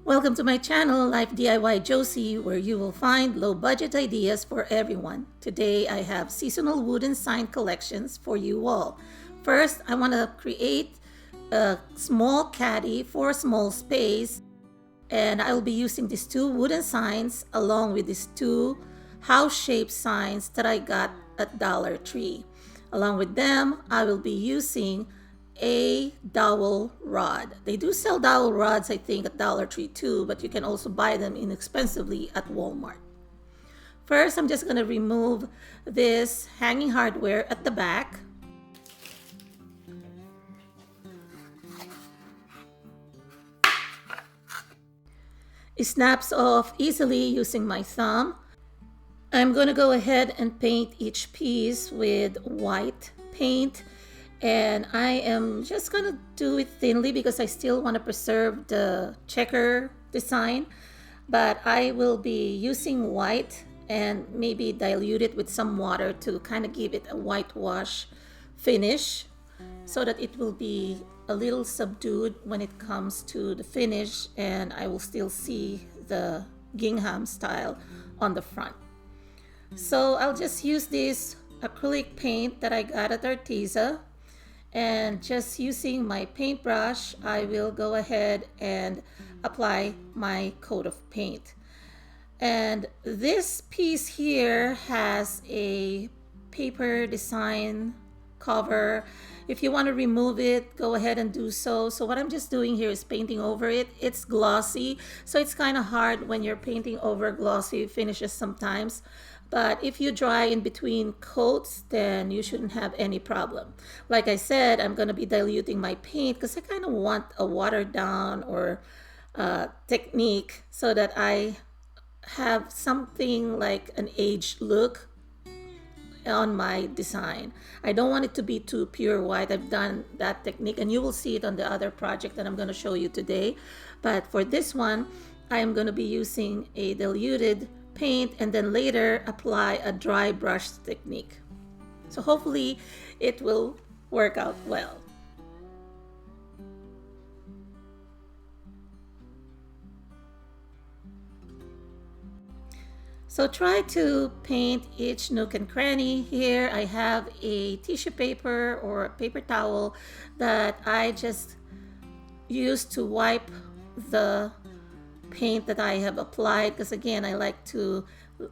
Welcome to my channel, Life DIY Josie, where you will find low budget ideas for everyone. Today I have seasonal wooden sign collections for you all. First, I want to create a small caddy for a small space, and I will be using these two wooden signs along with these two house-shaped signs that I got at Dollar Tree. Along with them, I will be using a dowel rod. They do sell dowel rods, I think, at Dollar Tree too, but you can also buy them inexpensively at Walmart. First, I'm just going to remove this hanging hardware at the back. It snaps off easily using my thumb. I'm going to go ahead and paint each piece with white paint, and I am just going to do it thinly because I still want to preserve the checker design, but I will be using white and maybe dilute it with some water to kind of give it a whitewash finish so that it will be a little subdued when it comes to the finish, and I will still see the gingham style on the front. So I'll just use this acrylic paint that I got at Arteza, and just using my paintbrush, I will go ahead and apply my coat of paint. And this piece here has a paper design cover. If you want to remove it, go ahead and do so. So what I'm just doing here is painting over it. It's glossy, so it's kind of hard when you're painting over glossy finishes sometimes. But if you dry in between coats, then you shouldn't have any problem. Like I said, I'm going to be diluting my paint because I kind of want a watered down or technique so that I have something like an aged look on my design. I don't want it to be too pure white. I've done that technique, and you will see it on the other project that I'm going to show you today. But for this one, I am going to be using a diluted paint and then later apply a dry brush technique. So hopefully it will work out well. So try to paint each nook and cranny. Here I have a tissue paper or a paper towel that I just use to wipe the paint that I have applied, because again, I like to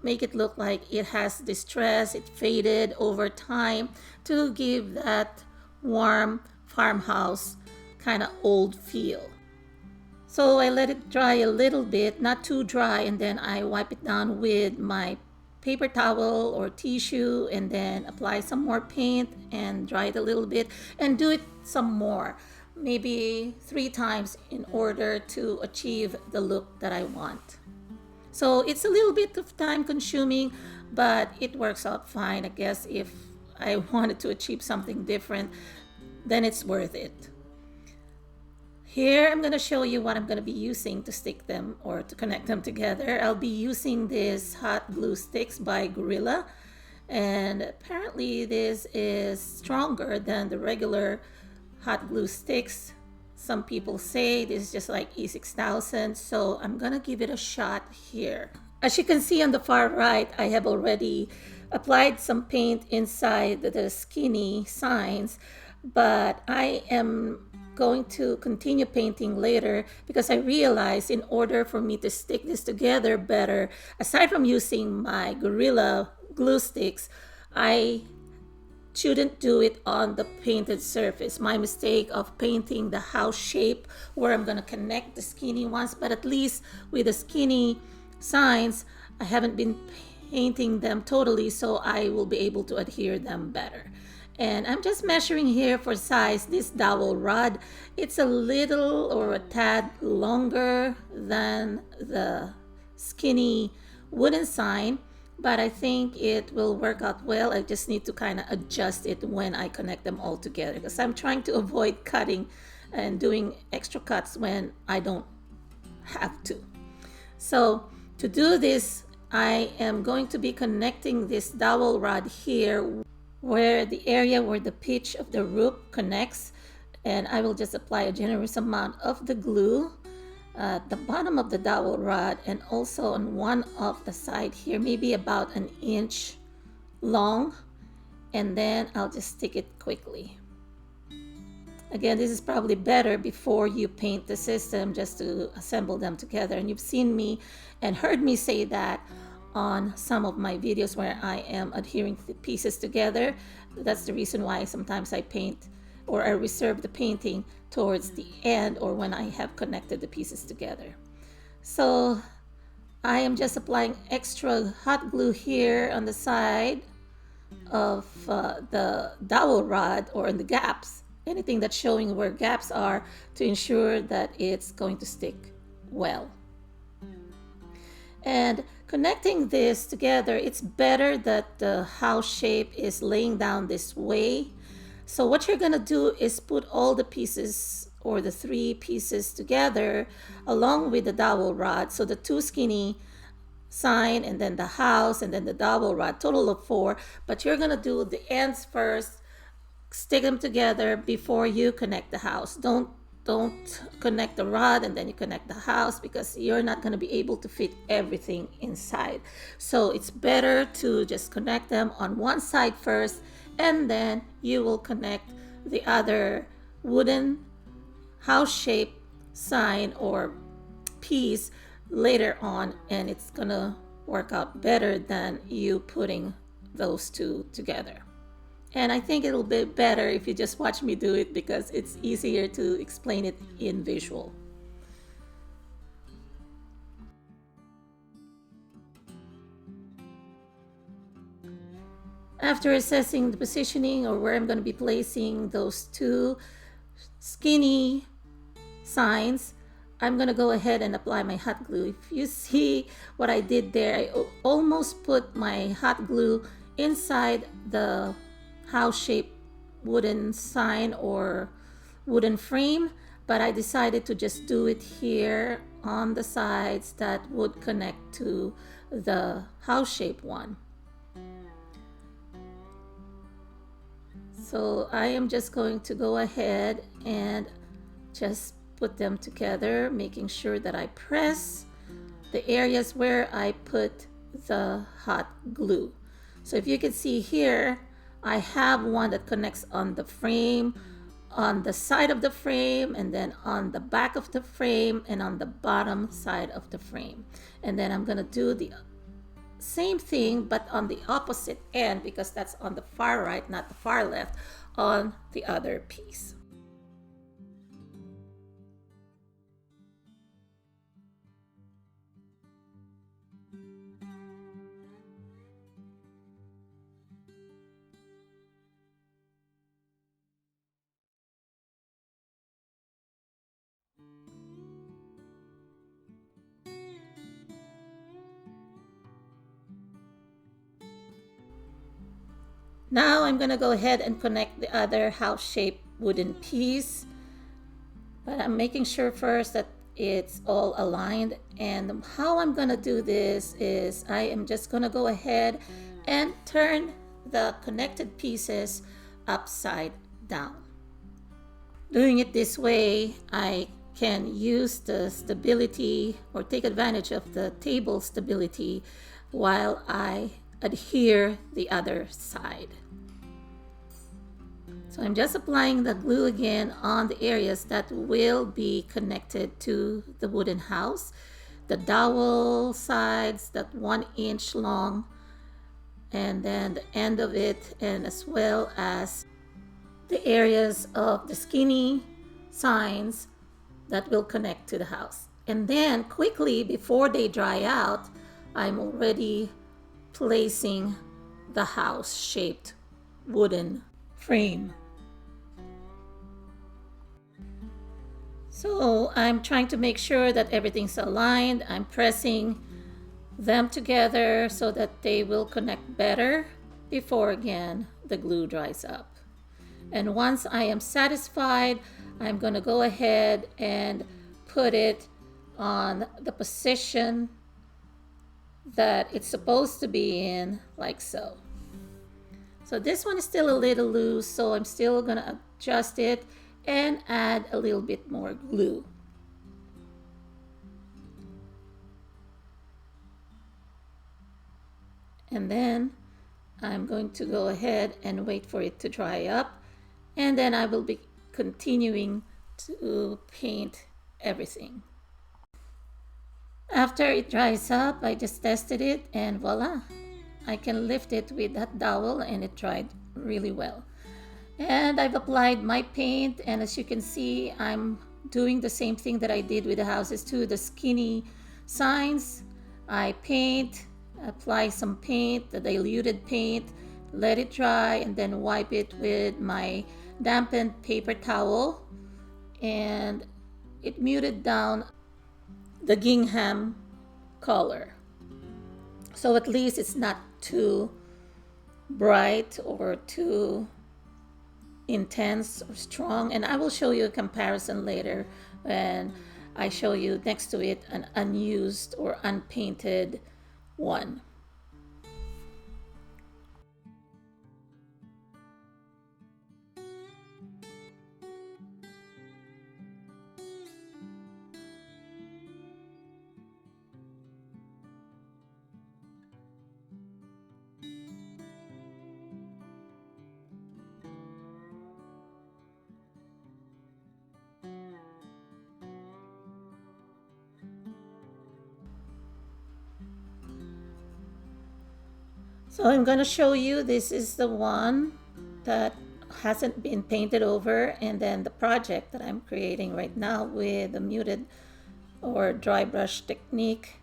make it look like it has distress, it faded over time to give that warm farmhouse kind of old feel. So I let it dry a little bit, not too dry, and then I wipe it down with my paper towel or tissue and then apply some more paint and dry it a little bit and do it some more, maybe 3 times in order to achieve the look that I want. So it's a little bit of time consuming, but it works out fine. I guess if I wanted to achieve something different, then it's worth it. Here I'm going to show you what I'm going to be using to stick them or to connect them together. I'll be using this hot glue sticks by Gorilla, and apparently this is stronger than the regular hot glue sticks. Some people say this is just like E6000, so I'm going to give it a shot here. As you can see on the far right, I have already applied some paint inside the skinny signs, but I am going to continue painting later because I realized in order for me to stick this together better, aside from using my Gorilla glue sticks, I shouldn't do it on the painted surface. My mistake of painting the house shape where I'm going to connect the skinny ones, but at least with the skinny signs, I haven't been painting them totally, so I will be able to adhere them better. And I'm just measuring here for size. This dowel rod, it's a little or a tad longer than the skinny wooden sign, but I think it will work out well. I just need to kind of adjust it when I connect them all together because I'm trying to avoid cutting and doing extra cuts when I don't have to. So to do this, I am going to be connecting this dowel rod here where the area where the pitch of the roof connects, and I will just apply a generous amount of the glue at the bottom of the dowel rod and also on one of the side here, maybe about an inch long, and then I'll just stick it quickly. Again, this is probably better before you paint the system, just to assemble them together. And you've seen me and heard me say that on some of my videos where I am adhering the pieces together. That's the reason why sometimes I paint, or I reserve the painting towards the end or when I have connected the pieces together. So I am just applying extra hot glue here on the side of the dowel rod, or in the gaps, anything that's showing where gaps are, to ensure that it's going to stick well. And connecting this together, it's better that the house shape is laying down this way. So what you're going to do is put all the pieces, or the 3 pieces together along with the dowel rod. So the 2 skinny sign, and then the house, and then the dowel rod, total of 4. But you're going to do the ends first, stick them together before you connect the house. Don't connect the rod and then you connect the house, because you're not going to be able to fit everything inside. So it's better to just connect them on one side first, and then you will connect the other wooden house shape sign or piece later on, and it's gonna work out better than you putting those 2 together. And I think it'll be better if you just watch me do it, because it's easier to explain it in visual. After assessing the positioning, or where I'm going to be placing those 2 skinny signs, I'm going to go ahead and apply my hot glue. If you see what I did there, I almost put my hot glue inside the house-shaped wooden sign or wooden frame, but I decided to just do it here on the sides that would connect to the house-shaped one. So I am just going to go ahead and just put them together, making sure that I press the areas where I put the hot glue. So if you can see here, I have one that connects on the frame, on the side of the frame, and then on the back of the frame, and on the bottom side of the frame. And then I'm gonna do the same thing, but on the opposite end, because that's on the far right, not the far left, on the other piece. Now I'm gonna go ahead and connect the other house-shaped wooden piece, but I'm making sure first that it's all aligned. And how I'm gonna do this is I am just gonna go ahead and turn the connected pieces upside down. Doing it this way, I can use the stability, or take advantage of the table stability, while I adhere the other side. So I'm just applying the glue again on the areas that will be connected to the wooden house, the dowel sides, that 1 inch long, and then the end of it, and as well as the areas of the skinny signs that will connect to the house. And then quickly, before they dry out, I'm already placing the house-shaped wooden frame. So I'm trying to make sure that everything's aligned. I'm pressing them together so that they will connect better before, again, the glue dries up. And once I am satisfied, I'm going to go ahead and put it on the position that it's supposed to be in, like so. So this one is still a little loose, so I'm still going to adjust it and add a little bit more glue. And then I'm going to go ahead and wait for it to dry up, and then I will be continuing to paint everything. After it dries up, I just tested it and voila, I can lift it with that dowel and it dried really well. And I've applied my paint, and as you can see, I'm doing the same thing that I did with the houses too, the skinny signs. I paint, apply some paint, the diluted paint, let it dry, and then wipe it with my dampened paper towel, and it muted down the gingham color. So at least it's not too bright or too intense or strong. And I will show you a comparison later when I show you next to it an unused or unpainted one. So I'm going to show you, this is the one that hasn't been painted over, and then the project that I'm creating right now with the muted or dry brush technique,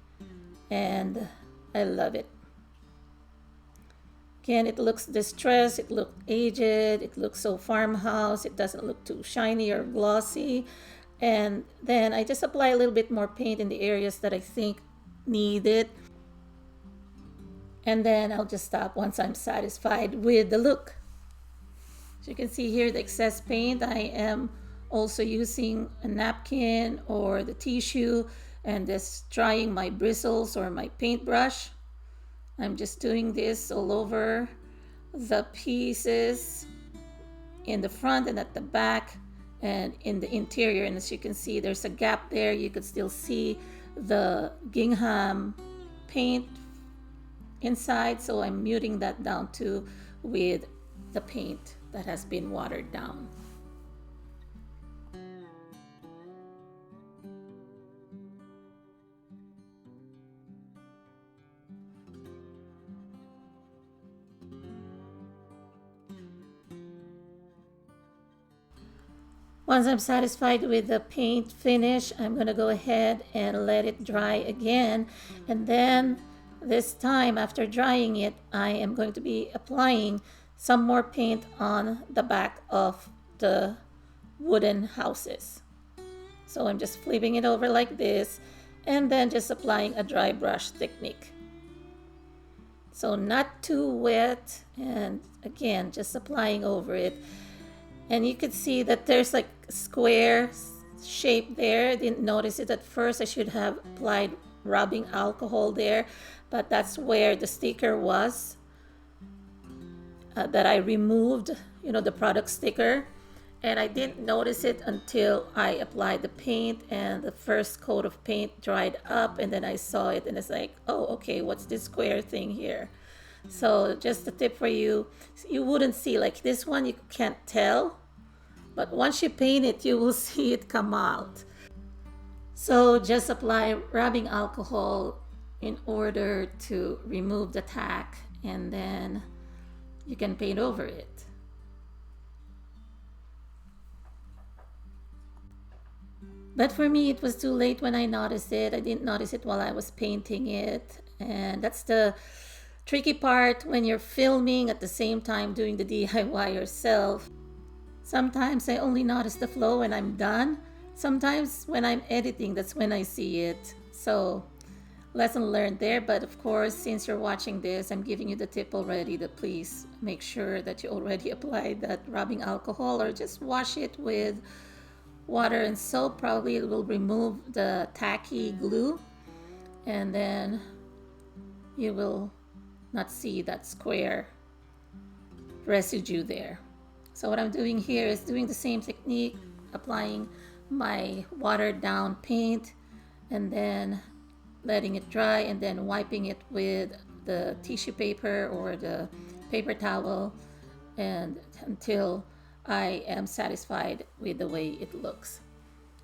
and I love it. Again, it looks distressed, it looks aged, it looks so farmhouse, it doesn't look too shiny or glossy. And then I just apply a little bit more paint in the areas that I think need it. And then I'll just stop once I'm satisfied with the look. As you can see here, the excess paint, I am also using a napkin or the tissue and just drying my bristles or my paintbrush. I'm just doing this all over the pieces in the front and at the back and in the interior. And as you can see, there's a gap there. You could still see the gingham paint inside, so I'm muting that down too with the paint that has been watered down. Once I'm satisfied with the paint finish, I'm going to go ahead and let it dry again, and then this time after drying it, I am going to be applying some more paint on the back of the wooden houses. So I'm just flipping it over like this and then just applying a dry brush technique. So not too wet, and again just applying over it. And you could see that there's like a square shape there. I didn't notice it at first. I should have applied rubbing alcohol there, but that's where the sticker was that I removed, the product sticker. And I didn't notice it until I applied the paint and the first coat of paint dried up, and then I saw it and it's like, oh, okay, what's this square thing here? So just a tip for you, you wouldn't see, like this one you can't tell, but once you paint it you will see it come out. So just apply rubbing alcohol in order to remove the tack, and then you can paint over it. But for me, it was too late when I noticed it. I didn't notice it while I was painting it. And that's the tricky part when you're filming at the same time doing the DIY yourself. Sometimes I only notice the flow when I'm done. Sometimes when I'm editing, that's when I see it. So lesson learned there. But of course, since you're watching this, I'm giving you the tip already that please make sure that you already applied that rubbing alcohol, or just wash it with water and soap. Probably it will remove the tacky glue, and then you will not see that square residue there. So what I'm doing here is doing the same technique, applying my watered down paint and then letting it dry and then wiping it with the tissue paper or the paper towel, and until I am satisfied with the way it looks.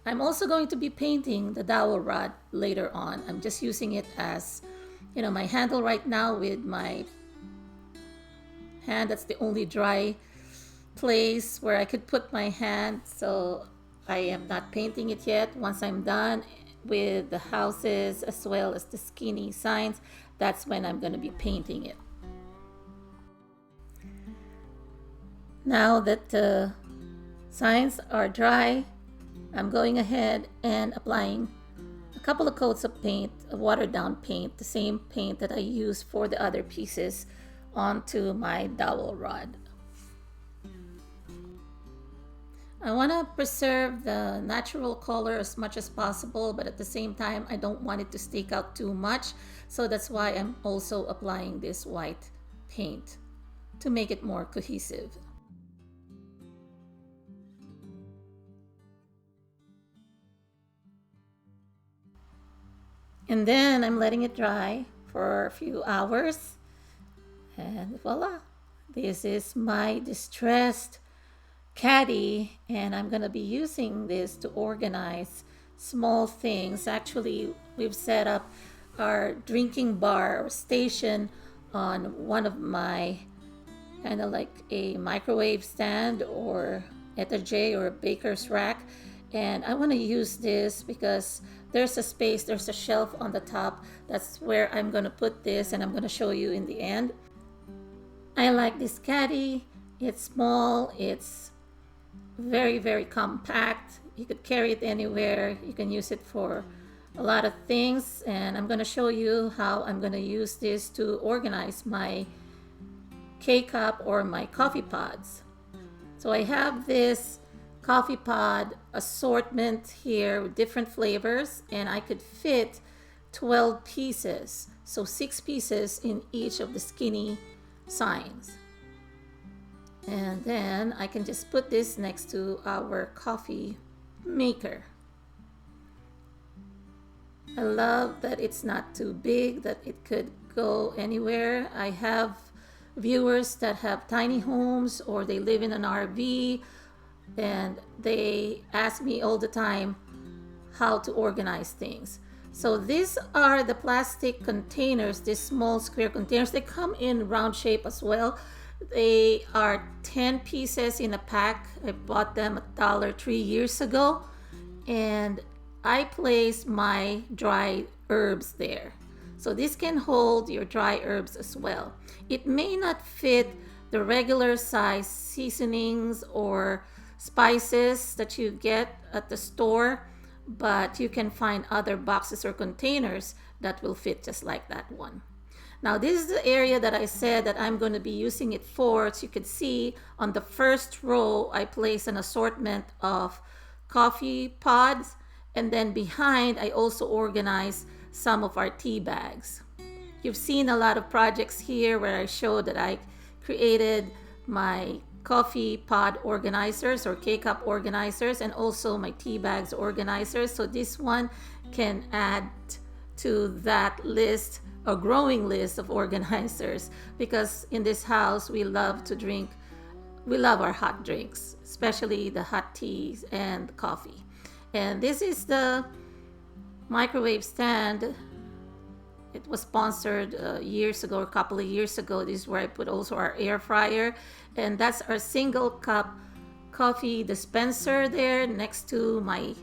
I'm also going to be painting the dowel rod later on. I'm just using it as, my handle right now with my hand. That's the only dry place where I could put my hand. So I am not painting it yet. Once I'm done with the houses as well as the skinny signs, that's when I'm going to be painting it. Now that the signs are dry, I'm going ahead and applying a couple of coats of paint, a watered down paint, the same paint that I used for the other pieces, onto my dowel rod. I want to preserve the natural color as much as possible, but at the same time I don't want it to stick out too much, so that's why I'm also applying this white paint to make it more cohesive. And then I'm letting it dry for a few hours, and voila, this is my distressed caddy, and I'm gonna be using this to organize small things. Actually, we've set up our drinking bar or station on one of my kind of like a microwave stand or etagere or a baker's rack, and I want to use this because there's a space, there's a shelf on the top. That's where I'm going to put this, and I'm going to show you in the end. I like this caddy. It's small, it's very, very compact. You could carry it anywhere. You can use it for a lot of things, and I'm going to show you how I'm going to use this to organize my K-cup or my coffee pods. So I have this coffee pod assortment here with different flavors, and I could fit 12 pieces, so 6 pieces in each of the skinny signs. And then I can just put this next to our coffee maker. I love that it's not too big, that it could go anywhere. I have viewers that have tiny homes or they live in an RV, and they ask me all the time how to organize things. So these are the plastic containers, these small square containers. They come in round shape as well. They are 10 pieces in a pack. I bought them at Dollar Tree years ago, and I place my dry herbs there. So this can hold your dry herbs as well. It may not fit the regular size seasonings or spices that you get at the store, but you can find other boxes or containers that will fit just like that one. Now this is the area that I said that I'm going to be using it for. As you can see, on the first row I place an assortment of coffee pods, and then behind I also organize some of our tea bags. You've seen a lot of projects here where I showed that I created my coffee pod organizers or K-cup organizers, and also my tea bags organizers. So this one can add to that list, a growing list of organizers, because in this house we love our hot drinks, especially the hot teas and coffee. And this is the microwave stand. It was sponsored years ago, a couple of years ago. This is where I put also our air fryer, and that's our single cup coffee dispenser there next to my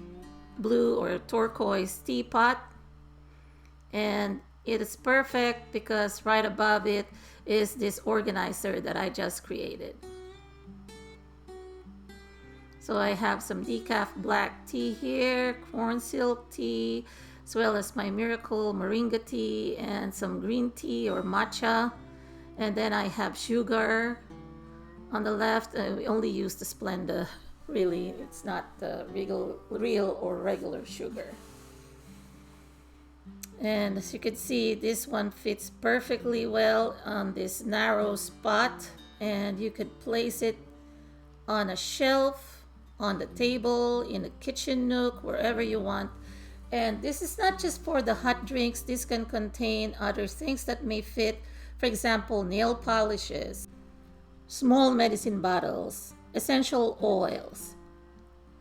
blue or turquoise teapot. And it is perfect because right above it is this organizer that I just created. So I have some decaf black tea here, corn silk tea, as well as my miracle moringa tea and some green tea or matcha. And then I have sugar on the left. We only use the Splenda, really. It's not the real or regular sugar. And as you can see, this one fits perfectly well on this narrow spot, and you could place it on a shelf, on the table, in a kitchen nook, wherever you want And this is not just for the hot drinks. This can contain other things that may fit. For example, nail polishes, small medicine bottles, essential oils,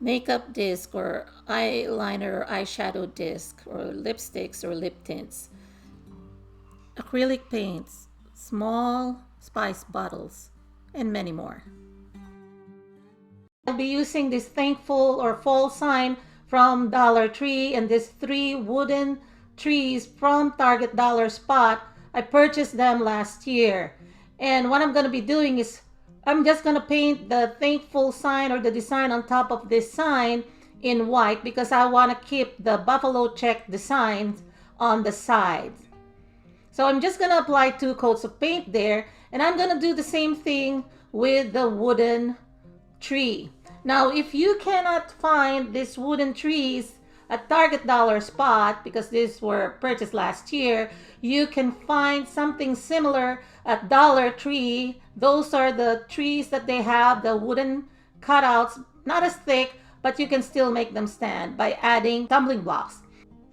makeup disc or eyeliner or eyeshadow disc, or lipsticks or lip tints, acrylic paints, small spice bottles, and many more. I'll be using this thankful or fall sign from Dollar Tree and these 3 wooden trees from Target Dollar Spot. I purchased them last year. And what I'm going to be doing is I'm just going to paint the thankful sign or the design on top of this sign in white because I want to keep the buffalo check designs on the sides. So I'm just going to apply 2 coats of paint there, and I'm going to do the same thing with the wooden tree. Now, if you cannot find these wooden trees at Target Dollar Spot, because these were purchased last year, you can find something similar at Dollar Tree. Those are the trees that they have, the wooden cutouts, not as thick, but you can still make them stand by adding tumbling blocks.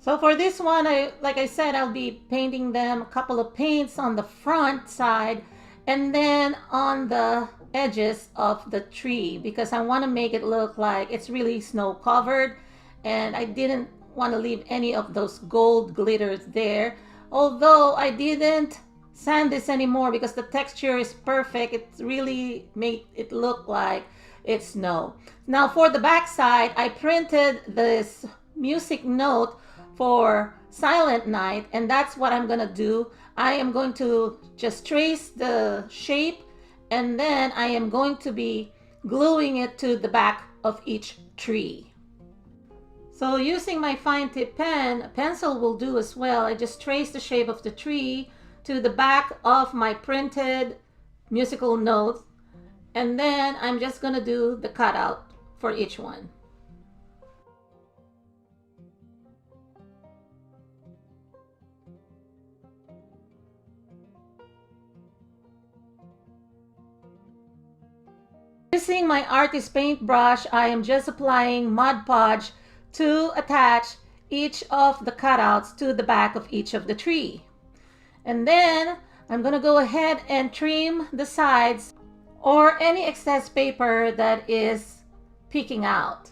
So for this one, like I said, I'll be painting them a couple of paints on the front side and then on the edges of the tree because I want to make it look like it's really snow covered, and I didn't want to leave any of those gold glitters there, although I didn't sand this anymore because the texture is perfect. It really made it look like it's snow. Now for the back side, I printed this music note for Silent Night, and that's what I'm gonna do. I am going to just trace the shape, and then I am going to be gluing it to the back of each tree. So using my fine tip pen, a pencil will do as well. I just trace the shape of the tree to the back of my printed musical notes, and then I'm just gonna do the cutout for each one. Using my artist paintbrush, I am just applying Mod Podge to attach each of the cutouts to the back of each of the tree. And then I'm going to go ahead and trim the sides or any excess paper that is peeking out.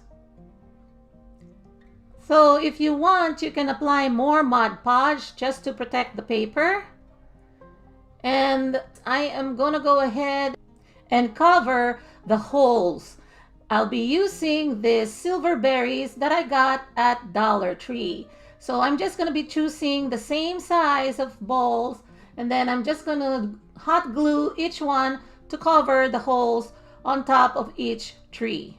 So if you want, you can apply more Mod Podge just to protect the paper. And I am going to go ahead and cover the holes. I'll be using these silver berries that I got at Dollar Tree. So I'm just going to be choosing the same size of balls, and then I'm just going to hot glue each one to cover the holes on top of each tree.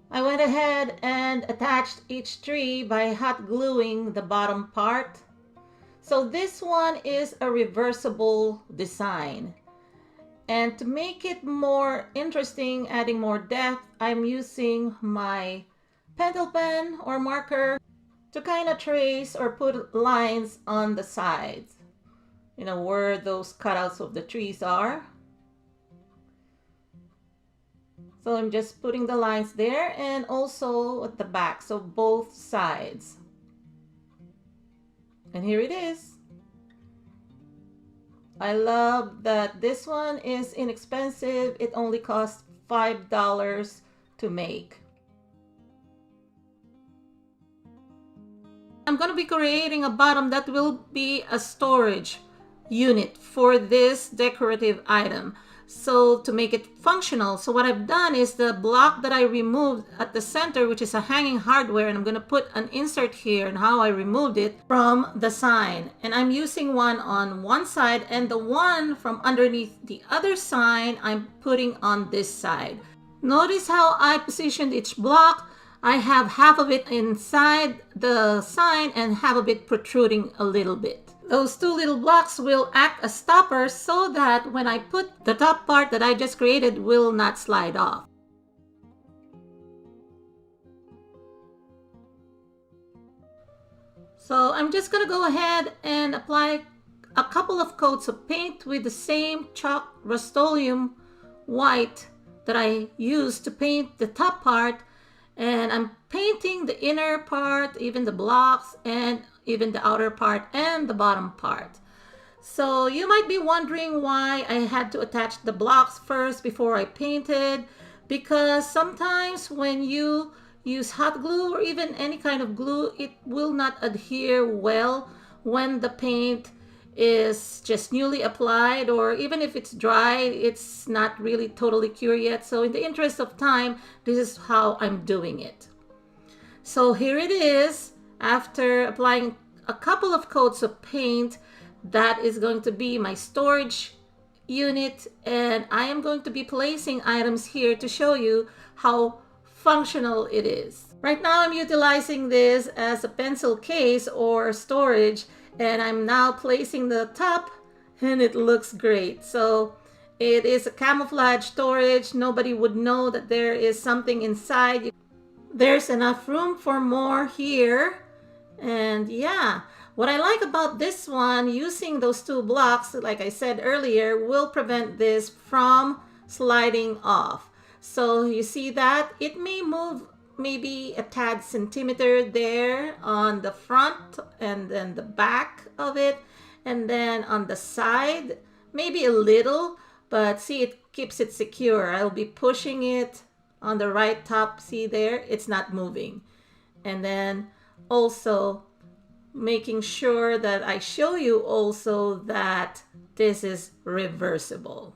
I went ahead and attached each tree by hot gluing the bottom part. So this one is a reversible design. And to make it more interesting, adding more depth, I'm using my pencil pen or marker to kind of trace or put lines on the sides, you know, where those cutouts of the trees are. So I'm just putting the lines there and also at the back, so both sides. And here it is. I love that this one is inexpensive. It only costs $5 to make. I'm going to be creating a bottom that will be a storage unit for this decorative item. So to make it functional, so what I've done is the block that I removed at the center, which is a hanging hardware, and I'm going to put an insert here and how I removed it from the sign. And I'm using one on one side, and the one from underneath the other sign I'm putting on this side. Notice how I positioned each block. I have half of it inside the sign and half of it protruding a little bit. Those two little blocks will act as stoppers so that when I put the top part that I just created will not slide off. So I'm just going to go ahead and apply a couple of coats of paint with the same chalk Rust-Oleum white that I use to paint the top part, and I'm painting the inner part, even the blocks, and even the outer part and the bottom part. So you might be wondering why I had to attach the blocks first before I painted, because sometimes when you use hot glue or even any kind of glue, it will not adhere well when the paint is just newly applied, or even if it's dry, it's not really totally cured yet. So in the interest of time, this is how I'm doing it. So here it is. After applying a couple of coats of paint, that is going to be my storage unit, and I am going to be placing items here to show you how functional it is. Right now I'm utilizing this as a pencil case or storage, and I'm now placing the top, and it looks great. So it is a camouflage storage. Nobody would know that there is something inside. There's enough room for more here. And yeah, what I like about this one, using those two blocks, like I said earlier, will prevent this from sliding off. So you see that it may move maybe a tad centimeter there on the front, and then the back of it, and then on the side maybe a little, but see, it keeps it secure. I'll be pushing it on the right top. See there, it's not moving. And then also making sure that I show you also that this is reversible.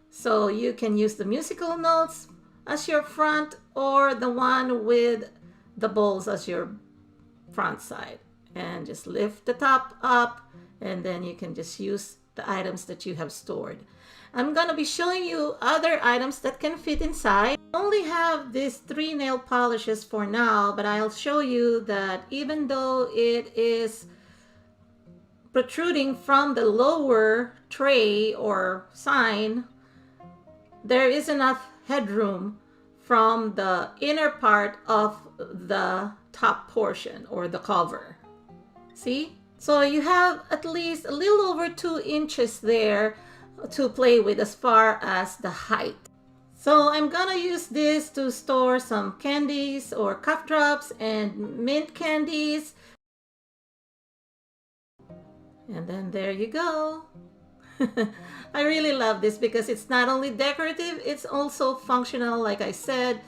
So you can use the musical notes as your front, or the one with the bowls as your front side, and just lift the top up, and then you can just use the items that you have stored. I'm gonna be showing you other items that can fit inside. I only have these 3 nail polishes for now, but I'll show you that even though it is protruding from the lower tray or sign, there is enough headroom from the inner part of the top portion or the cover. See? So you have at least a little over 2 inches there to play with as far as the height. So I'm gonna use this to store some candies or cough drops and mint candies. And then there you go. I really love this because it's not only decorative, it's also functional. Like I said,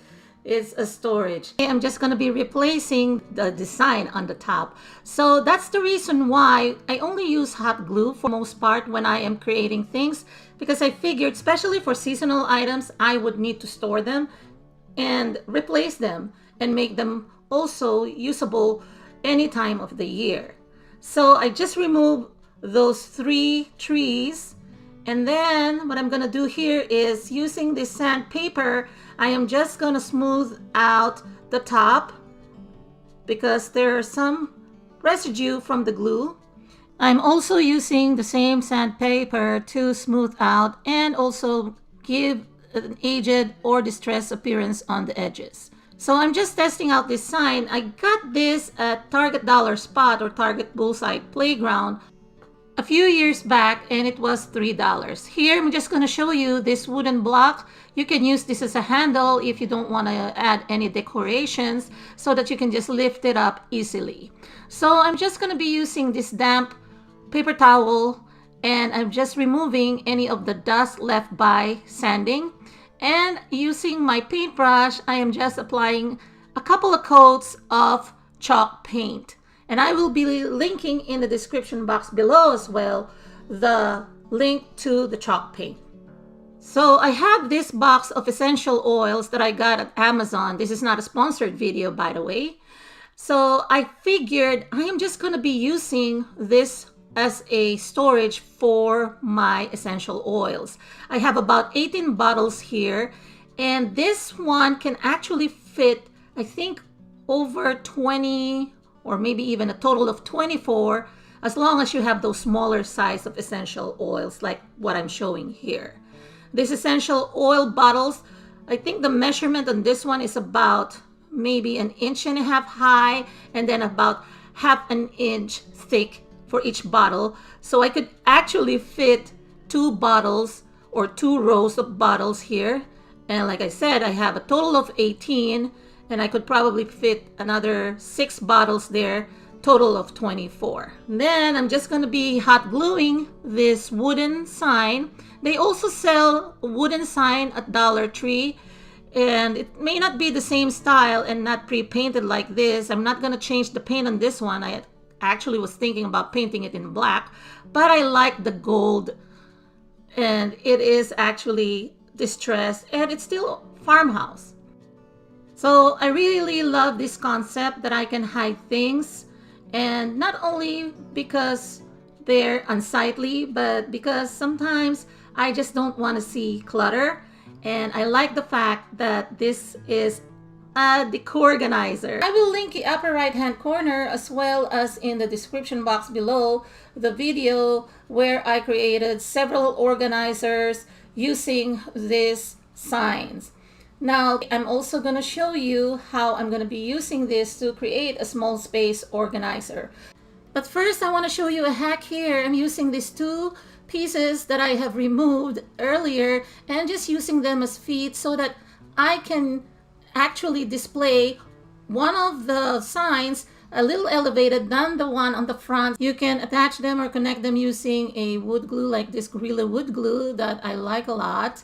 it's a storage. I'm just going to be replacing the design on the top. So that's the reason why I only use hot glue for the most part when I am creating things, because I figured, especially for seasonal items, I would need to store them and replace them and make them also usable any time of the year. So I just remove those 3 trees, and then what I'm gonna do here is, using this sandpaper, I am just gonna smooth out the top because there's some residue from the glue. I'm also using the same sandpaper to smooth out and also give an aged or distressed appearance on the edges. So I'm just testing out this sign. I got this at Target Dollar Spot or Target Bullseye Playground a few years back, and it was $3. Here I'm just going to show you this wooden block. You can use this as a handle if you don't want to add any decorations, so that you can just lift it up easily. So I'm just going to be using this damp paper towel, and I'm just removing any of the dust left by sanding. And using my paintbrush, I am just applying a couple of coats of chalk paint. And I will be linking in the description box below as well the link to the chalk paint. So I have this box of essential oils that I got at Amazon. This is not a sponsored video, by the way. So I figured I am just going to be using this as a storage for my essential oils. I have about 18 bottles here, and this one can actually fit, I think, over 20 or maybe even a total of 24, as long as you have those smaller size of essential oils like what I'm showing here. These essential oil bottles, I think the measurement on this one is about maybe 1.5 inches high, and then about 1/2 inch thick for each bottle. So I could actually fit 2 bottles or 2 rows of bottles here, And like I said, I have a total of 18, and I could probably fit another 6 bottles there, total of 24. Then I'm just going to be hot gluing this wooden sign. They also sell a wooden sign at Dollar Tree, and it may not be the same style and not pre-painted like this. I'm not going to change the paint on this one. I actually was thinking about painting it in black, but I like the gold, and it is actually distressed, and it's still farmhouse. So I really love this concept that I can hide things, and not only because they're unsightly, but because sometimes I just don't want to see clutter, and I like the fact that this is a decor organizer. I will link the upper right hand corner as well as in the description box below the video where I created several organizers using these signs. Now I'm also going to show you how I'm going to be using this to create a small space organizer. But first I want to show you a hack here. I'm using these 2 pieces that I have removed earlier and just using them as feet so that I can actually display one of the signs a little elevated than the one on the front. You can attach them or connect them using a wood glue like this Gorilla wood glue that I like a lot.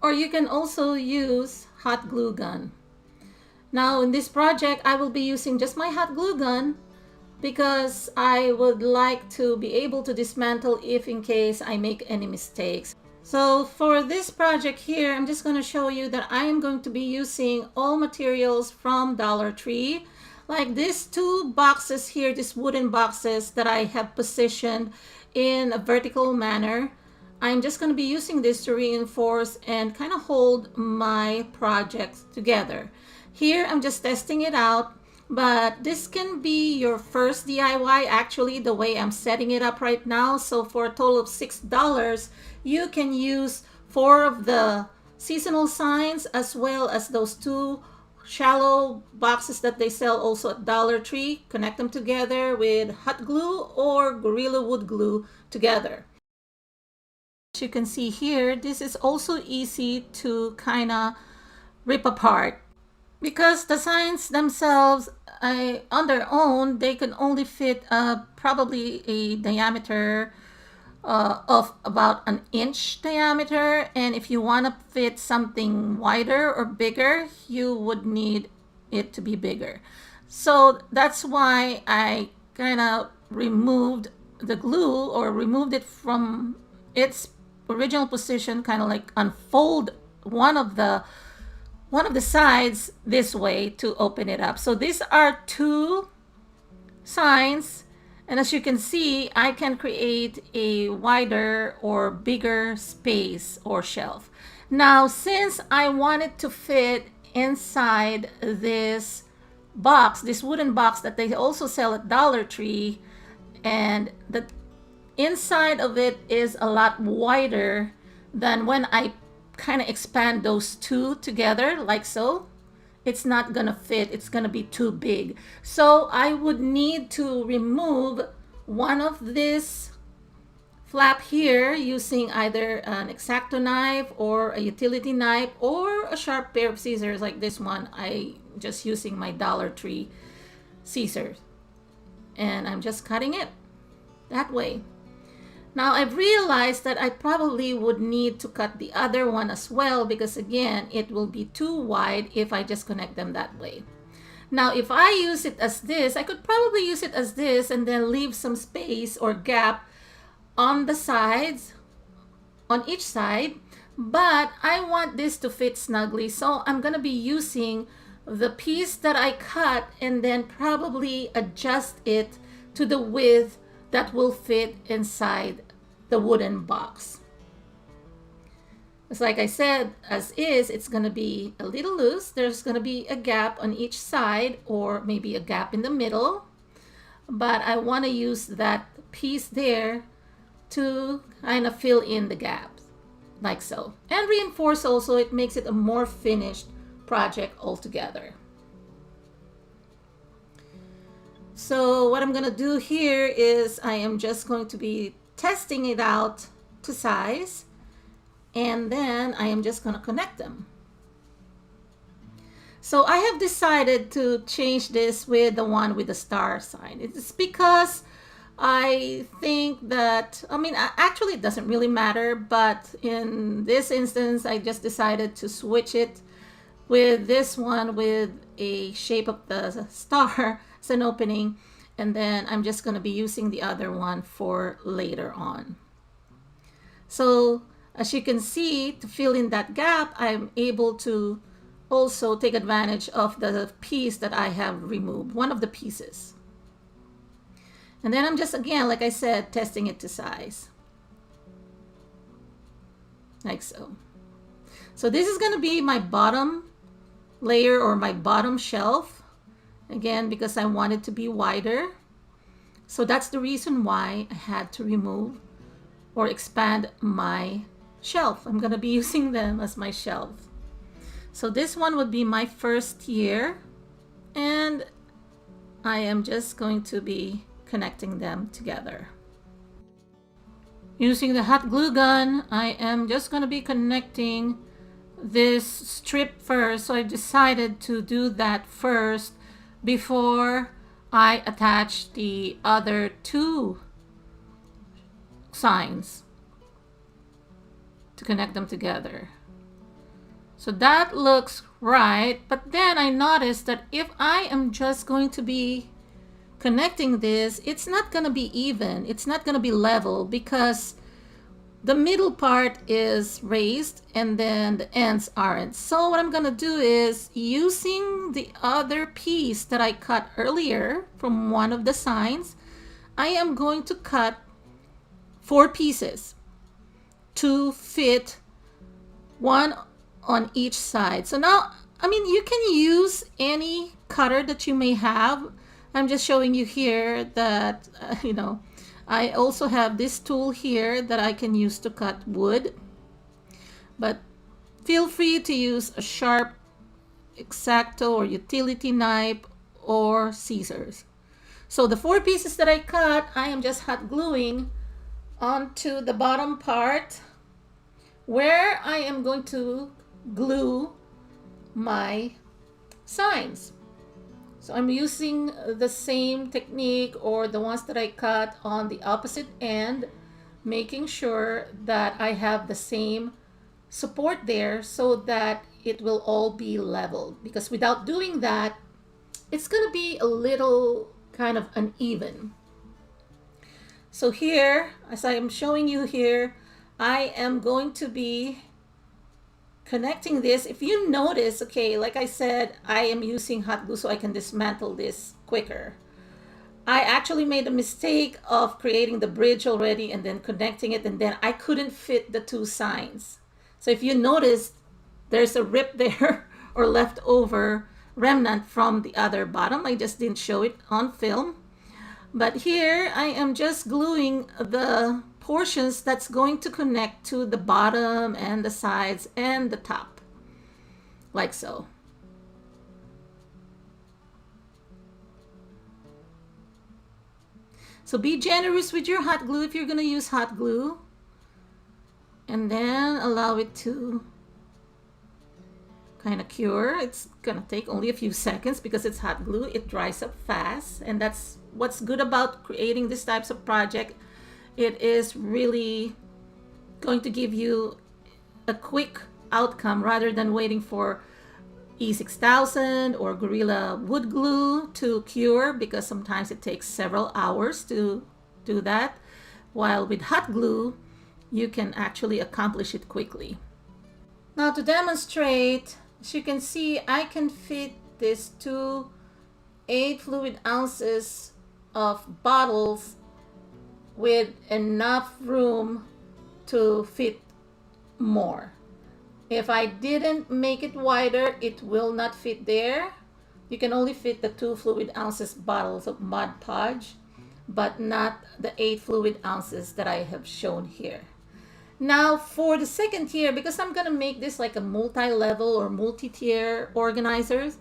Or you can also use hot glue gun. Now in this project I will be using just my hot glue gun because I would like to be able to dismantle if in case I make any mistakes. So for this project here, I'm just going to show you that I am going to be using all materials from Dollar Tree. Like these 2 boxes here, these wooden boxes that I have positioned in a vertical manner. I'm just going to be using this to reinforce and kind of hold my projects together. Here I'm just testing it out, but this can be your first DIY actually the way I'm setting it up right now. So for a total of $6, you can use 4 of the seasonal signs as well as those 2 shallow boxes that they sell also at Dollar Tree. Connect them together with hot glue or Gorilla wood glue together. As you can see here, this is also easy to kind of rip apart because the signs themselves on their own, they can only fit probably a diameter of about 1 inch diameter, and if you want to fit something wider or bigger, you would need it to be bigger. So that's why I kind of removed the glue or removed it from its original position, kind of like unfold one of the sides this way to open it up. So these are 2 signs, and as you can see, I can create a wider or bigger space or shelf. Now since I wanted to fit inside this box, this wooden box that they also sell at Dollar Tree, and the inside of it is a lot wider than when I kind of expand those 2 together like so, it's not gonna fit, it's gonna be too big. So I would need to remove one of this flap here using either an X-Acto knife or a utility knife or a sharp pair of scissors like this one. I just using my Dollar Tree scissors, and I'm just cutting it that way. Now I've realized that I probably would need to cut the other one as well because again, it will be too wide if I just connect them that way. Now if I use it as this, I could probably use it as this and then leave some space or gap on the sides, on each side, but I want this to fit snugly, so I'm gonna be using the piece that I cut and then probably adjust it to the width that will fit inside the wooden box. It's like I said, as is, it's going to be a little loose. There's going to be a gap on each side or maybe a gap in the middle, but I want to use that piece there to kind of fill in the gaps like so, and reinforce also. It makes it a more finished project altogether. So what I'm going to do here is I am just going to be testing it out to size, and then I am just going to connect them. So I have decided to change this with the one with the star sign. It's because I think that, I mean, actually it doesn't really matter, but in this instance, I just decided to switch it with this one with a shape of the star as an opening, and then I'm just going to be using the other one for later on. So as you can see, to fill in that gap, I'm able to also take advantage of the piece that I have removed, one of the pieces. And then I'm just, again, like I said, testing it to size. Like so. So this is going to be my bottom layer or my bottom shelf. Again, because I want it to be wider. So that's the reason why I had to remove or expand my shelf. I'm going to be using them as my shelf. So this one would be my first tier, and I am just going to be connecting them together. Using the hot glue gun, I am just going to be connecting this strip first. So I decided to do that first before I attach the other two signs to connect them together. So that looks right, but then I noticed that if I am just going to be connecting this, it's not going to be even. It's not going to be level because the middle part is raised and then the ends aren't. So what I'm going to do is, using the other piece that I cut earlier from one of the signs, I am going to cut 4 pieces to fit one on each side. So now, I mean, you can use any cutter that you may have. I'm just showing you here that, I also have this tool here that I can use to cut wood. But feel free to use a sharp X-Acto or utility knife or scissors. So the 4 pieces that I cut, I am just hot gluing onto the bottom part where I am going to glue my signs. So I'm using the same technique or the ones that I cut on the opposite end, making sure that I have the same support there so that it will all be level. Because without doing that, it's going to be a little kind of uneven. So here, as I am showing you here, I am going to be connecting this. If you notice, okay, like I said, I am using hot glue so I can dismantle this quicker. I actually made a mistake of creating the bridge already and then connecting it, and then I couldn't fit the 2 signs. So if you notice, there's a rip there or leftover remnant from the other bottom. I just didn't show it on film. But here I am just gluing the portions that's going to connect to the bottom and the sides and the top, like so. So be generous with your hot glue if you're going to use hot glue, and then allow it to kind of cure. It's going to take only a few seconds because it's hot glue. It dries up fast, and that's what's good about creating these types of project. It is really going to give you a quick outcome rather than waiting for E6000 or Gorilla Wood Glue to cure, because sometimes it takes several hours to do that. While with hot glue, you can actually accomplish it quickly. Now to demonstrate, as you can see, I can fit these 2 8 fluid ounces of bottles with enough room to fit more. If I didn't make it wider, it will not fit there. You can only fit the 2 fluid ounces bottles of Mod Podge, but not the 8 fluid ounces that I have shown here. Now for the second tier, because I'm gonna make this like a multi-level or multi-tier organizers.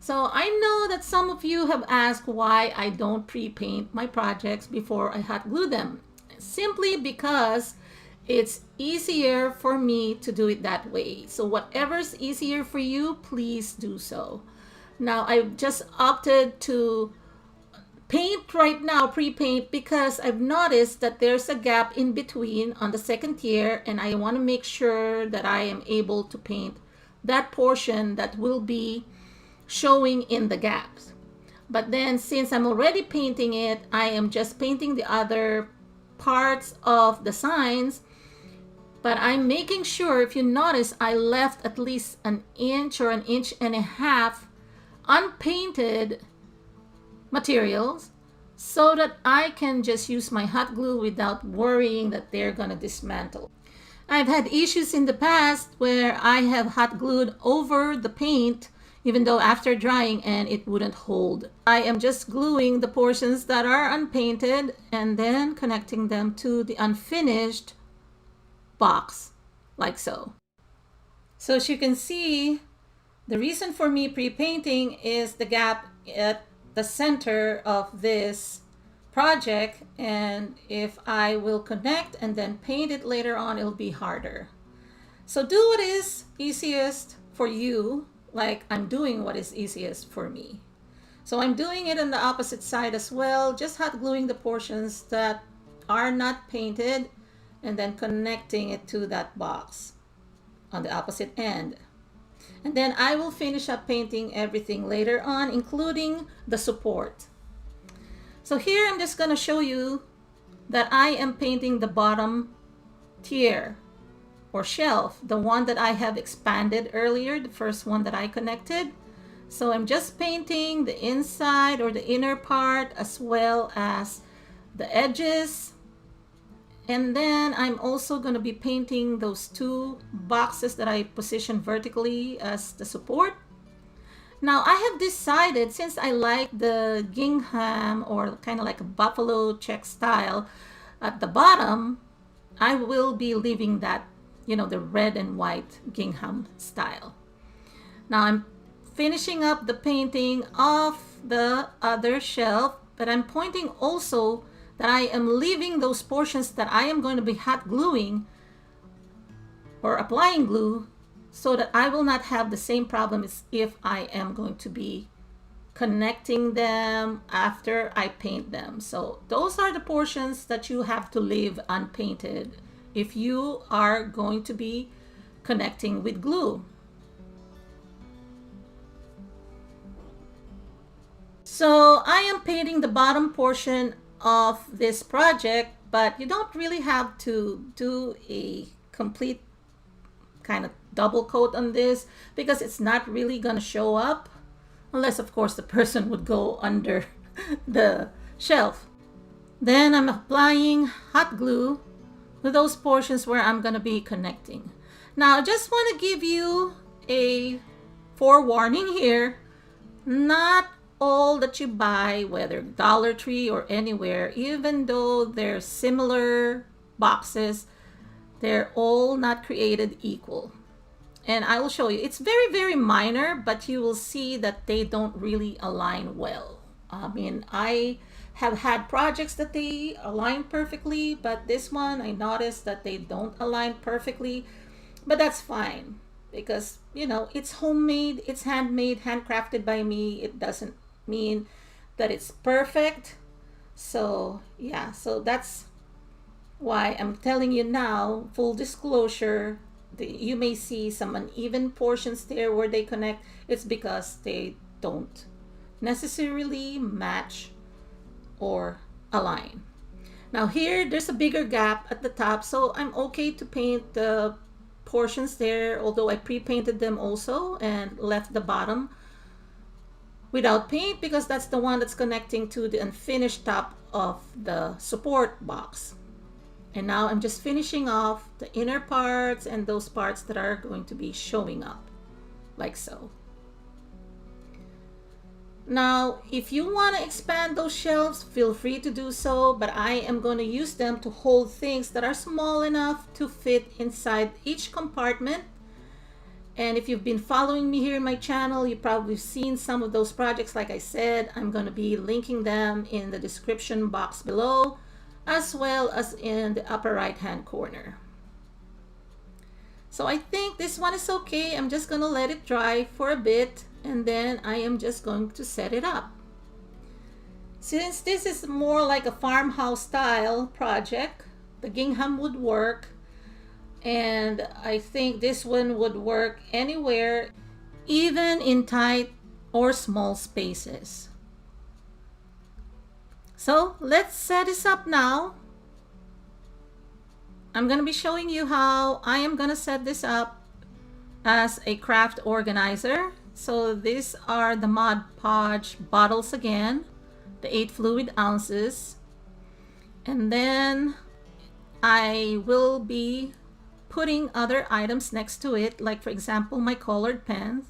So I know that some of you have asked why I don't pre-paint my projects before I hot glue them. Simply because It's easier for me to do it that way. So whatever's easier for you, please do so. Now I've just opted to paint right now, pre-paint, because I've noticed that there's a gap in between on the second tier, and I want to make sure that I am able to paint that portion that will be showing in the gaps. But then since I'm already painting it, I am just painting the other parts of the signs. But I'm making sure, if you notice, I left at least an inch or an inch and a half unpainted materials so that I can just use my hot glue without worrying that they're gonna dismantle. I've had issues in the past where I have hot glued over the paint even though after drying and it wouldn't hold. I am just gluing the portions that are unpainted and then connecting them to the unfinished box like so. So as you can see, the reason for me pre-painting is the gap at the center of this project, and if I will connect and then paint it later on, it'll be harder. So do what is easiest for you, like I'm doing what is easiest for me. So I'm doing it on the opposite side as well, just hot gluing the portions that are not painted and then connecting it to that box on the opposite end. And then I will finish up painting everything later on, including the support. So here I'm just going to show you that I am painting the bottom tier or shelf, the one that I have expanded earlier, the first one that I connected. So I'm just painting the inside or the inner part as well as the edges. And then I'm also going to be painting those two boxes that I positioned vertically as the support. Now I have decided, since I like the gingham or kind of like a buffalo check style at the bottom, I will be leaving that, you know, the red and white gingham style. Now I'm finishing up the painting of the other shelf, but I'm pointing also that I am leaving those portions that I am going to be hot gluing or applying glue so that I will not have the same problem as if I am going to be connecting them after I paint them. So those are the portions that you have to leave unpainted if you are going to be connecting with glue. So I am painting the bottom portion of this project, but you don't really have to do a complete kind of double coat on this because it's not really going to show up unless of course the person would go under the shelf. Then I'm applying hot glue with those portions where I'm going to be connecting. Now I just want to give you a forewarning here. Not all that you buy, whether Dollar Tree or anywhere, even though they're similar boxes, they're all not created equal. And I will show you. It's very, very minor, but you will see that they don't really align well. I mean, I have had projects that they align perfectly, but this one I noticed that they don't align perfectly, but that's fine because, you know, it's homemade, it's handmade, handcrafted by me. It doesn't mean that it's perfect. So yeah, so that's why I'm telling you now, full disclosure, you may see some uneven portions there where they connect. It's because they don't necessarily match or align. Now here there's a bigger gap at the top, so I'm okay to paint the portions there, although I pre-painted them also and left the bottom without paint because that's the one that's connecting to the unfinished top of the support box. And now I'm just finishing off the inner parts and those parts that are going to be showing up like so. Now if you want to expand those shelves, feel free to do so, but I am going to use them to hold things that are small enough to fit inside each compartment. And if you've been following me here in my channel, you've probably seen some of those projects. Like I said, I'm going to be linking them in the description box below, as well as in the upper right hand corner. So I think this one is okay. I'm just gonna let it dry for a bit, and then I am just going to set it up. Since this is more like a farmhouse style project, the gingham would work, and I think this one would work anywhere, even in tight or small spaces. So let's set this up now. I'm going to be showing you how I am going to set this up as a craft organizer. So these are the Mod Podge bottles again, the 8 fluid ounces. And then I will be putting other items next to it, like for example my colored pens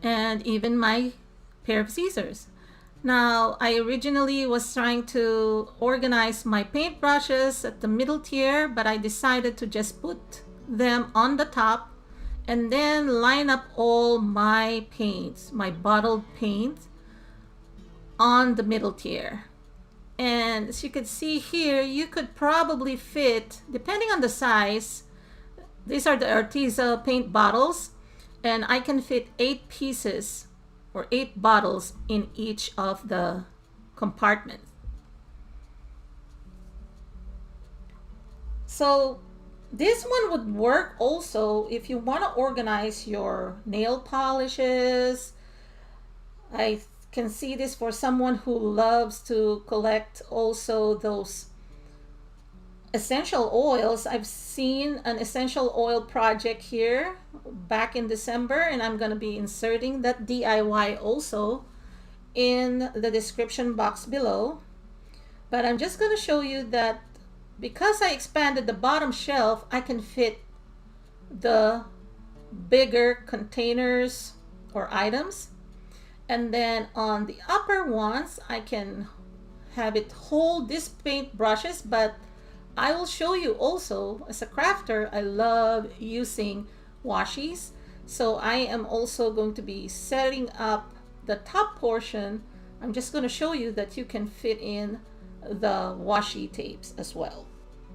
and even my pair of scissors. Now, I originally was trying to organize my paintbrushes at the middle tier, but I decided to just put them on the top and then line up all my paints, my bottled paint, on the middle tier. And as you can see here, you could probably fit, depending on the size, these are the Arteza paint bottles, and I can fit 8 pieces or 8 bottles in each of the compartments. So this one would work also if you want to organize your nail polishes. I can see this for someone who loves to collect also those essential oils. I've seen an essential oil project here back in December, and I'm going to be inserting that DIY also in the description box below. But I'm just going to show you that because I expanded the bottom shelf, I can fit the bigger containers or items, and then on the upper ones I can have it hold these paint brushes. But I will show you also, as a crafter, I love using washies. So I am also going to be setting up the top portion. I'm just going to show you that you can fit in the washi tapes as well.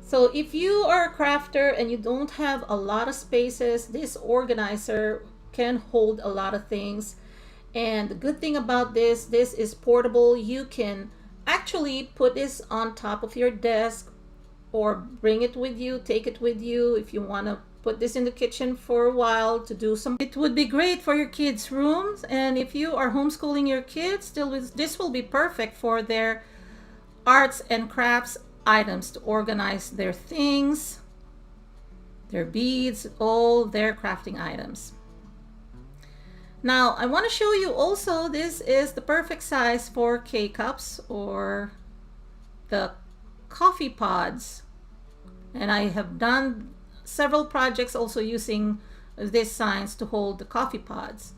So if you are a crafter and you don't have a lot of spaces, this organizer can hold a lot of things. And the good thing about this is portable. You can actually put this on top of your desk, or bring it with you, take it with you if you want to put this in the kitchen for a while to do some. It would be great for your kids' rooms, and if you are homeschooling your kids, this will be perfect for their arts and crafts items to organize their things, their beads, all their crafting items. Now, I want to show you also, this is the perfect size for K-cups or the coffee pods, and I have done several projects also using these signs to hold the coffee pods.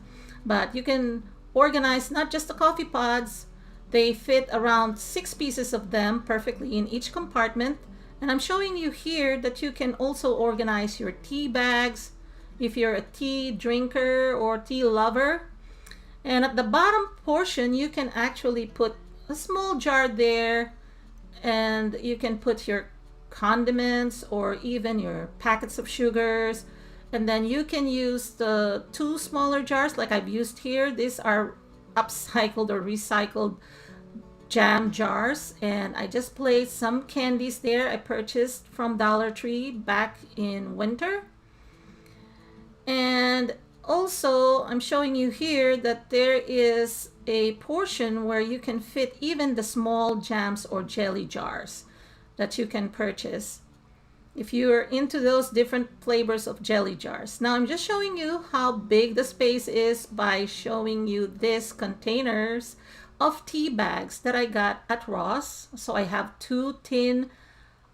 But you can organize not just the coffee pods, they fit around 6 pieces of them perfectly in each compartment. And I'm showing you here that you can also organize your tea bags if you're a tea drinker or tea lover. And at the bottom portion you can actually put a small jar there, and you can put your condiments or even your packets of sugars. And then you can use the 2 smaller jars like I've used here. These are upcycled or recycled jam jars, and I just placed some candies there I purchased from Dollar Tree back in winter. And also I'm showing you here that there is a portion where you can fit even the small jams or jelly jars that you can purchase if you're into those different flavors of jelly jars. Now I'm just showing you how big the space is by showing you these containers of tea bags that I got at Ross. So I have 2 tin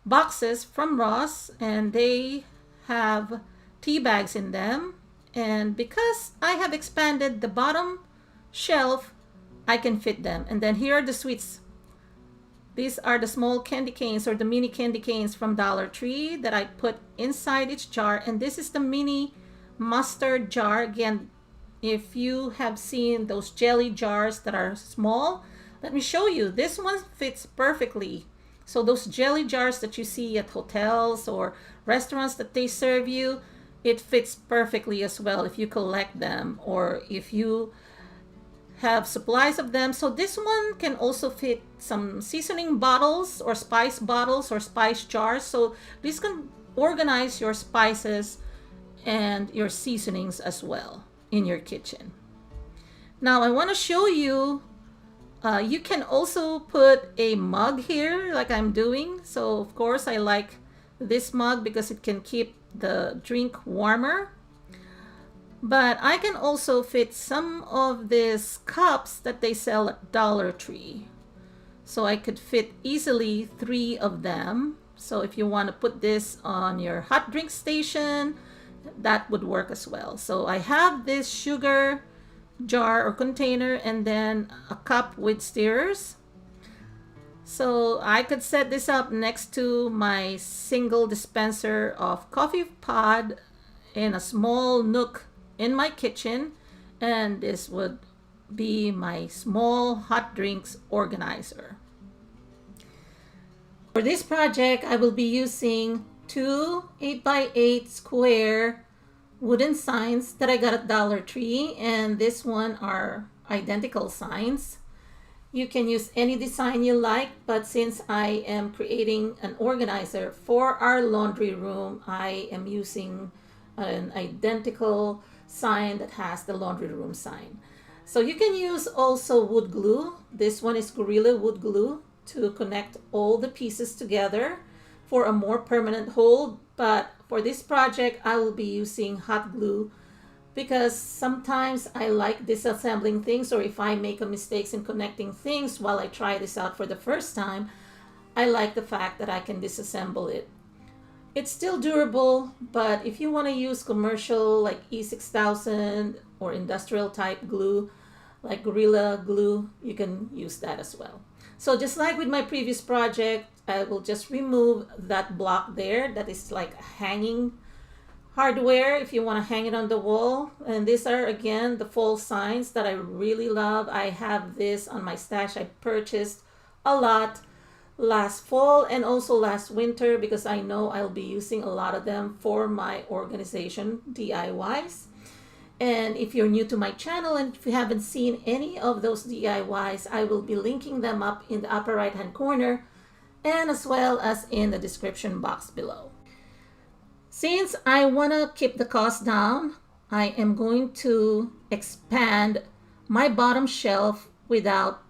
boxes from Ross, and they have tea bags in them. And because I have expanded the bottom shelf, I can fit them. And then here are the sweets. These are the small candy canes or the mini candy canes from Dollar Tree that I put inside each jar. And this is the mini mustard jar. Again, if you have seen those jelly jars that are small, let me show you. This one fits perfectly. So those jelly jars that you see at hotels or restaurants that they serve you, it fits perfectly as well if you collect them or if you have supplies of them. So this one can also fit some seasoning bottles or spice jars. So this can organize your spices and your seasonings as well in your kitchen. Now I want to show you, you can also put a mug here like I'm doing. So of course I like this mug because it can keep the drink warmer. But I can also fit some of these cups that they sell at Dollar Tree. So I could fit easily 3 of them. So if you want to put this on your hot drink station, that would work as well. So I have this sugar jar or container and then a cup with stirrers. So I could set this up next to my single dispenser of coffee pod in a small nook in my kitchen, and this would be my small hot drinks organizer. For this project, I will be using 2 8x8 square wooden signs that I got at Dollar Tree, and this one are identical signs. You can use any design you like, but since I am creating an organizer for our laundry room, I am using an identical sign that has the laundry room sign. So you can use also wood glue. This one is Gorilla Wood Glue to connect all the pieces together for a more permanent hold. But for this project, I will be using hot glue because sometimes I like disassembling things, or if I make a mistakes in connecting things while I try this out for the first time, I like the fact that I can disassemble it. It's still durable, but if you want to use commercial like E6000 or industrial type glue like Gorilla Glue, you can use that as well. So just like with my previous project, I will just remove that block there that is like hanging hardware if you want to hang it on the wall. And these are again the fall signs that I really love. I have this on my stash. I purchased a lot last fall and also last winter because I know I'll be using a lot of them for my organization DIYs. And if you're new to my channel and if you haven't seen any of those DIYs, I will be linking them up in the upper right hand corner and as well as in the description box below. Since I want to keep the cost down, I am going to expand my bottom shelf without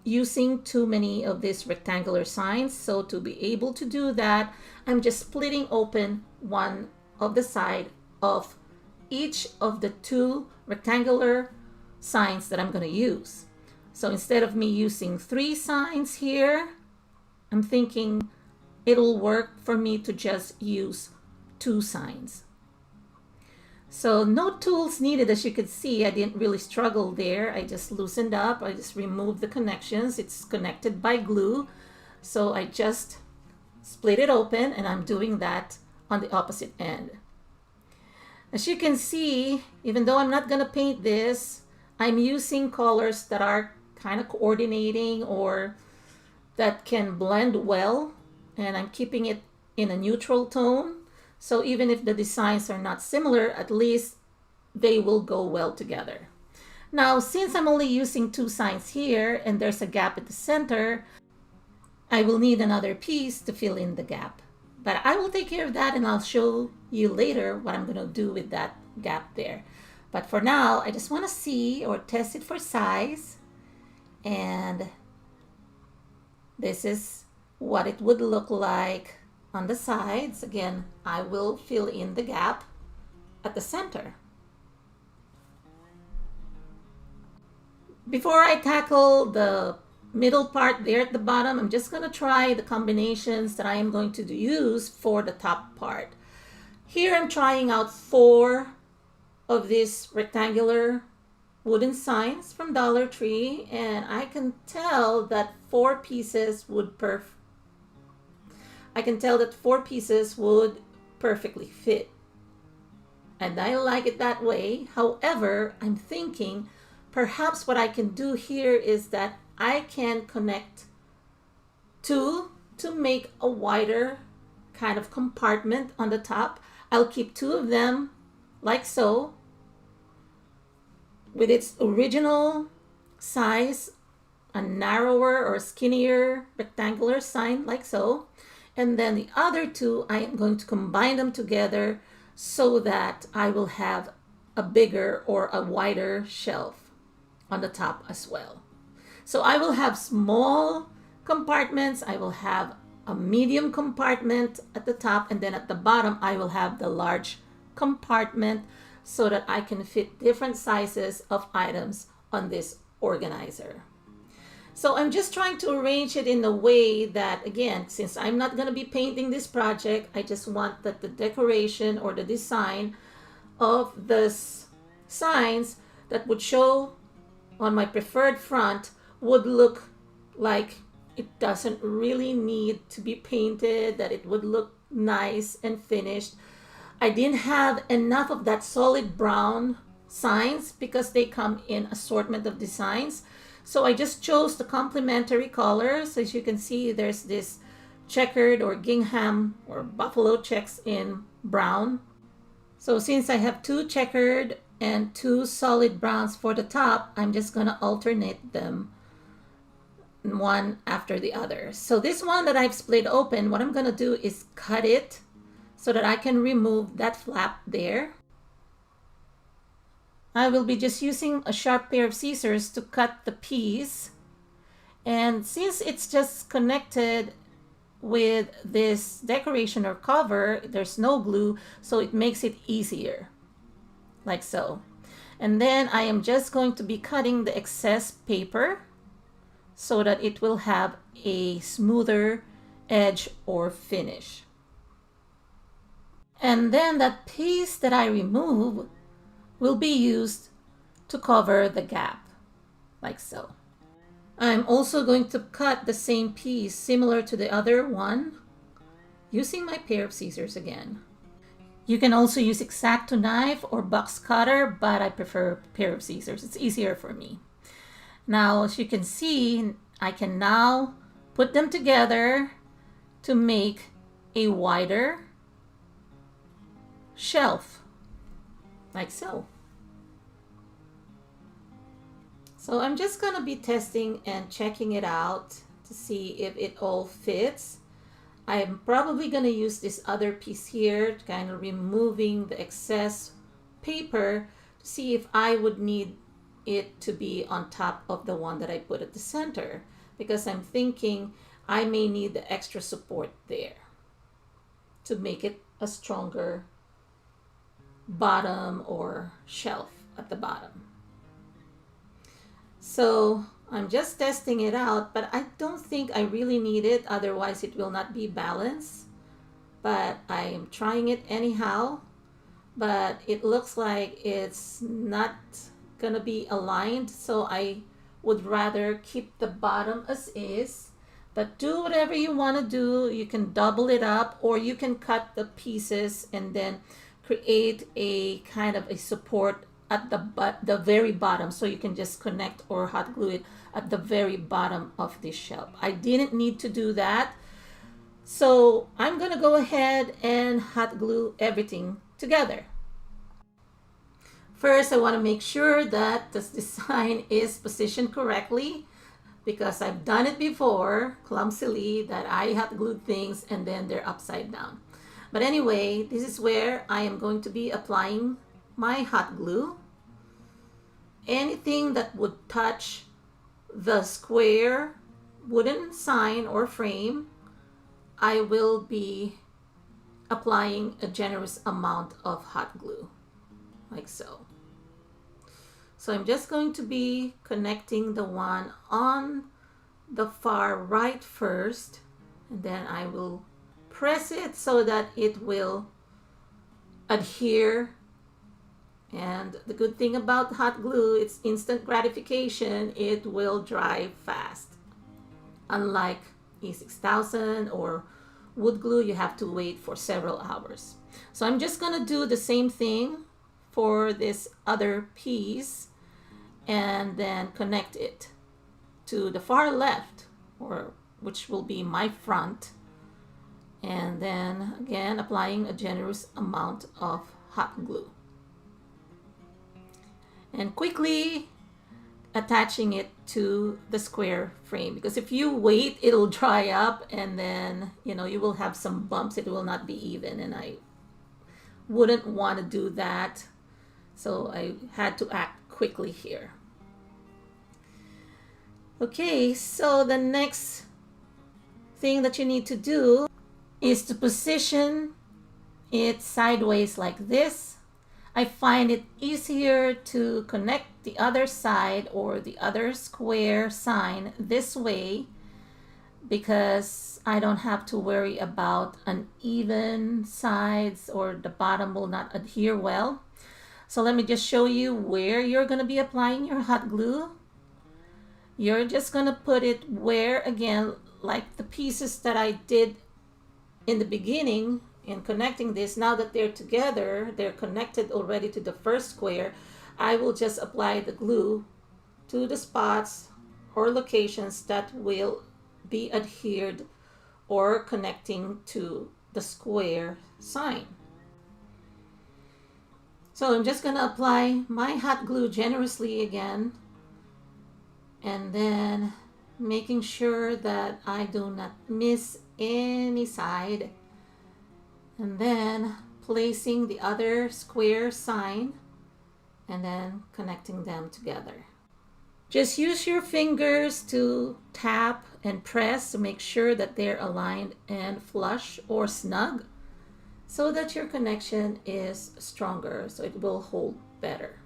using too many of these rectangular signs. So to be able to do that, I'm just splitting open one of the side of each of the 2 rectangular signs that I'm going to use. So instead of me using 3 signs here, I'm thinking it'll work for me to just use 2 signs. So no tools needed. As you can see, I didn't really struggle there. I just loosened up. I just removed the connections. It's connected by glue. So I just split it open, and I'm doing that on the opposite end. As you can see, even though I'm not going to paint this, I'm using colors that are kind of coordinating or that can blend well, and I'm keeping it in a neutral tone. So even if the designs are not similar, at least they will go well together. Now, since I'm only using 2 signs here and there's a gap at the center, I will need another piece to fill in the gap. But I will take care of that and I'll show you later what I'm going to do with that gap there. But for now, I just want to see or test it for size. And this is what it would look like on the sides. Again, I will fill in the gap at the center. Before I tackle the middle part there at the bottom, I'm just going to try the combinations that I am going to use for the top part. Here I'm trying out 4 of these rectangular wooden signs from Dollar Tree, and I can tell that 4 pieces would perfectly fit. And I like it that way. However, I'm thinking perhaps what I can do here is that I can connect 2 to make a wider kind of compartment on the top. I'll keep two of them like so, with its original size, a narrower or skinnier rectangular sign like so. And then the other two, I am going to combine them together so that I will have a bigger or a wider shelf on the top as well. So I will have small compartments, I will have a medium compartment at the top, and then at the bottom I will have the large compartment so that I can fit different sizes of items on this organizer. So I'm just trying to arrange it in a way that, again, since I'm not going to be painting this project, I just want that the decoration or the design of this signs that would show on my preferred front would look like it doesn't really need to be painted, that it would look nice and finished. I didn't have enough of that solid brown signs because they come in assortment of designs. So I just chose the complementary colors. As you can see, there's this checkered or gingham or buffalo checks in brown. So since I have two checkered and two solid browns for the top, I'm just gonna alternate them one after the other. So this one that I've split open, what I'm gonna do is cut it so that I can remove that flap there. I will be just using a sharp pair of scissors to cut the piece. And since it's just connected with this decoration or cover, there's no glue, so it makes it easier, like so. And then I am just going to be cutting the excess paper so that it will have a smoother edge or finish. And then that piece that I remove will be used to cover the gap, like so. I'm also going to cut the same piece similar to the other one using my pair of scissors again. You can also use X-Acto knife or box cutter, but I prefer a pair of scissors. It's easier for me. Now, as you can see, I can now put them together to make a wider shelf, like so. So I'm just gonna be testing and checking it out to see if it all fits. I'm probably gonna use this other piece here, kind of removing the excess paper to see if I would need it to be on top of the one that I put at the center, because I'm thinking I may need the extra support there to make it a stronger bottom or shelf at the bottom. So I'm just testing it out, but I don't think I really need it, otherwise it will not be balanced. But I am trying it anyhow, but it looks like it's not gonna be aligned, so I would rather keep the bottom as is. But do whatever you want to do. You can double it up, or you can cut the pieces and then create a kind of a support at the very bottom, so you can just connect or hot glue it at the very bottom of this shelf. I didn't need to do that, so I'm gonna go ahead and hot glue everything together. First, I want to make sure that this design is positioned correctly, because I've done it before clumsily, that I hot glued things and then they're upside down. But anyway, this is where I am going to be applying my hot glue. Anything that would touch the square wooden sign or frame, I will be applying a generous amount of hot glue, like so. So I'm just going to be connecting the one on the far right first, and then I will press it so that it will adhere. And the good thing about hot glue, it's instant gratification. It will dry fast. Unlike E6000 or wood glue, you have to wait for several hours. So I'm just gonna do the same thing for this other piece and then connect it to the far left or which will be my front. And then again, applying a generous amount of hot glue. And quickly attaching it to the square frame, because if you wait, it'll dry up and then you will have some bumps. It will not be even, and I wouldn't want to do that, so I had to act quickly here. Okay, so the next thing that you need to do is to position it sideways like this. I find it easier to connect the other side or the other square sign this way, because I don't have to worry about uneven sides or the bottom will not adhere well. So let me just show you where you're going to be applying your hot glue. You're just going to put it where, again, like the pieces that I did in the beginning in connecting this. Now that they're together, they're connected already to the first square, I will just apply the glue to the spots or locations that will be adhered or connecting to the square sign. So I'm just going to apply my hot glue generously again, and then making sure that I do not miss any side, and then placing the other square sign and then connecting them together. Just use your fingers to tap and press to make sure that they're aligned and flush or snug, so that your connection is stronger, so it will hold better.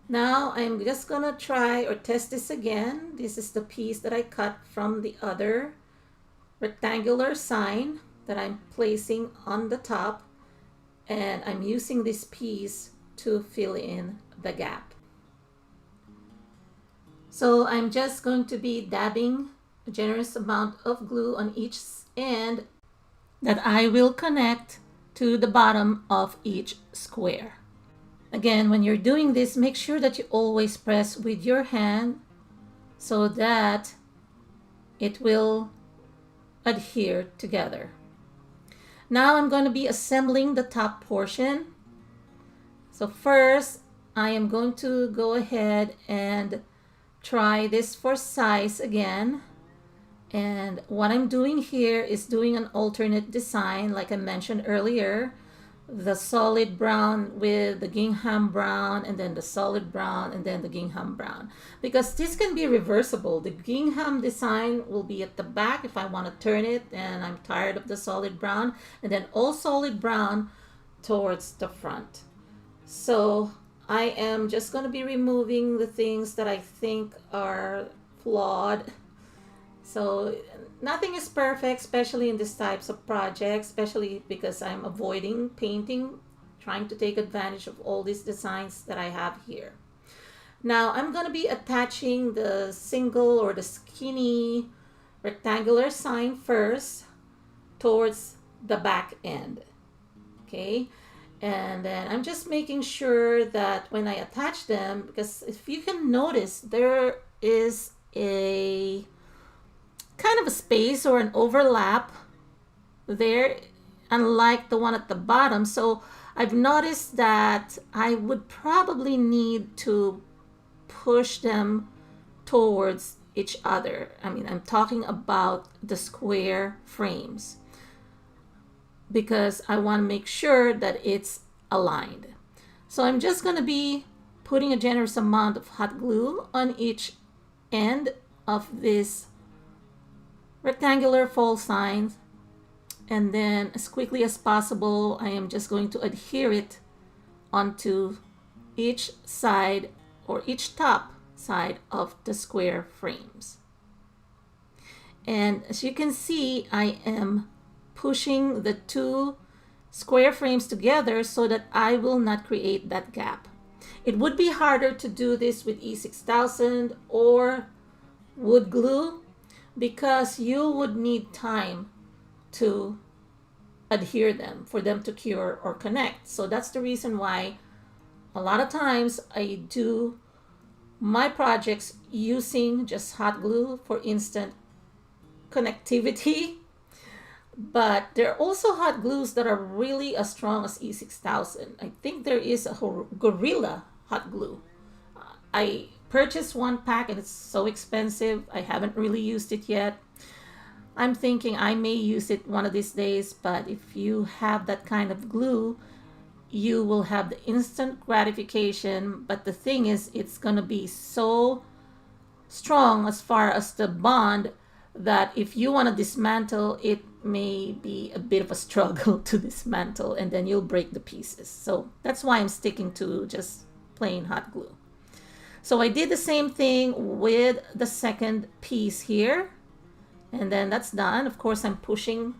Now I'm just gonna try or test this again. This is the piece that I cut from the other rectangular sign that I'm placing on the top, and I'm using this piece to fill in the gap. So I'm just going to be dabbing a generous amount of glue on each end that I will connect to the bottom of each square. Again, when you're doing this, make sure that you always press with your hand so that it will adhere together. Now I'm going to be assembling the top portion. So first, I am going to go ahead and try this for size again. And what I'm doing here is doing an alternate design, like I mentioned earlier. The solid brown with the gingham brown, and then the solid brown, and then the gingham brown. Because this can be reversible. The gingham design will be at the back if I want to turn it and I'm tired of the solid brown, and then all solid brown towards the front. So I am just going to be removing the things that I think are flawed. So nothing is perfect, especially in these types of projects, especially because I'm avoiding painting, trying to take advantage of all these designs that I have here. Now I'm going to be attaching the single or the skinny rectangular sign first towards the back end. Okay, and then I'm just making sure that when I attach them, because if you can notice, there is a kind of a space or an overlap there, unlike the one at the bottom. So I've noticed that I would probably need to push them towards each other. I mean, I'm talking about the square frames, because I want to make sure that it's aligned. So I'm just going to be putting a generous amount of hot glue on each end of this rectangular fold signs, and then as quickly as possible I am just going to adhere it onto each side or each top side of the square frames. And as you can see, I am pushing the two square frames together so that I will not create that gap. It would be harder to do this with E6000 or wood glue, because you would need time to adhere them for them to cure or connect. So that's the reason why a lot of times I do my projects using just hot glue for instant connectivity, but there are also hot glues that are really as strong as E6000. I think there is a Gorilla hot glue. I purchased one pack and it's so expensive. I haven't really used it yet. I'm thinking I may use it one of these days, but if you have that kind of glue, you will have the instant gratification. But the thing is, it's going to be so strong as far as the bond that if you want to dismantle, it may be a bit of a struggle to dismantle, and then you'll break the pieces. So that's why I'm sticking to just plain hot glue. So I did the same thing with the second piece here, and then that's done. Of course, I'm pushing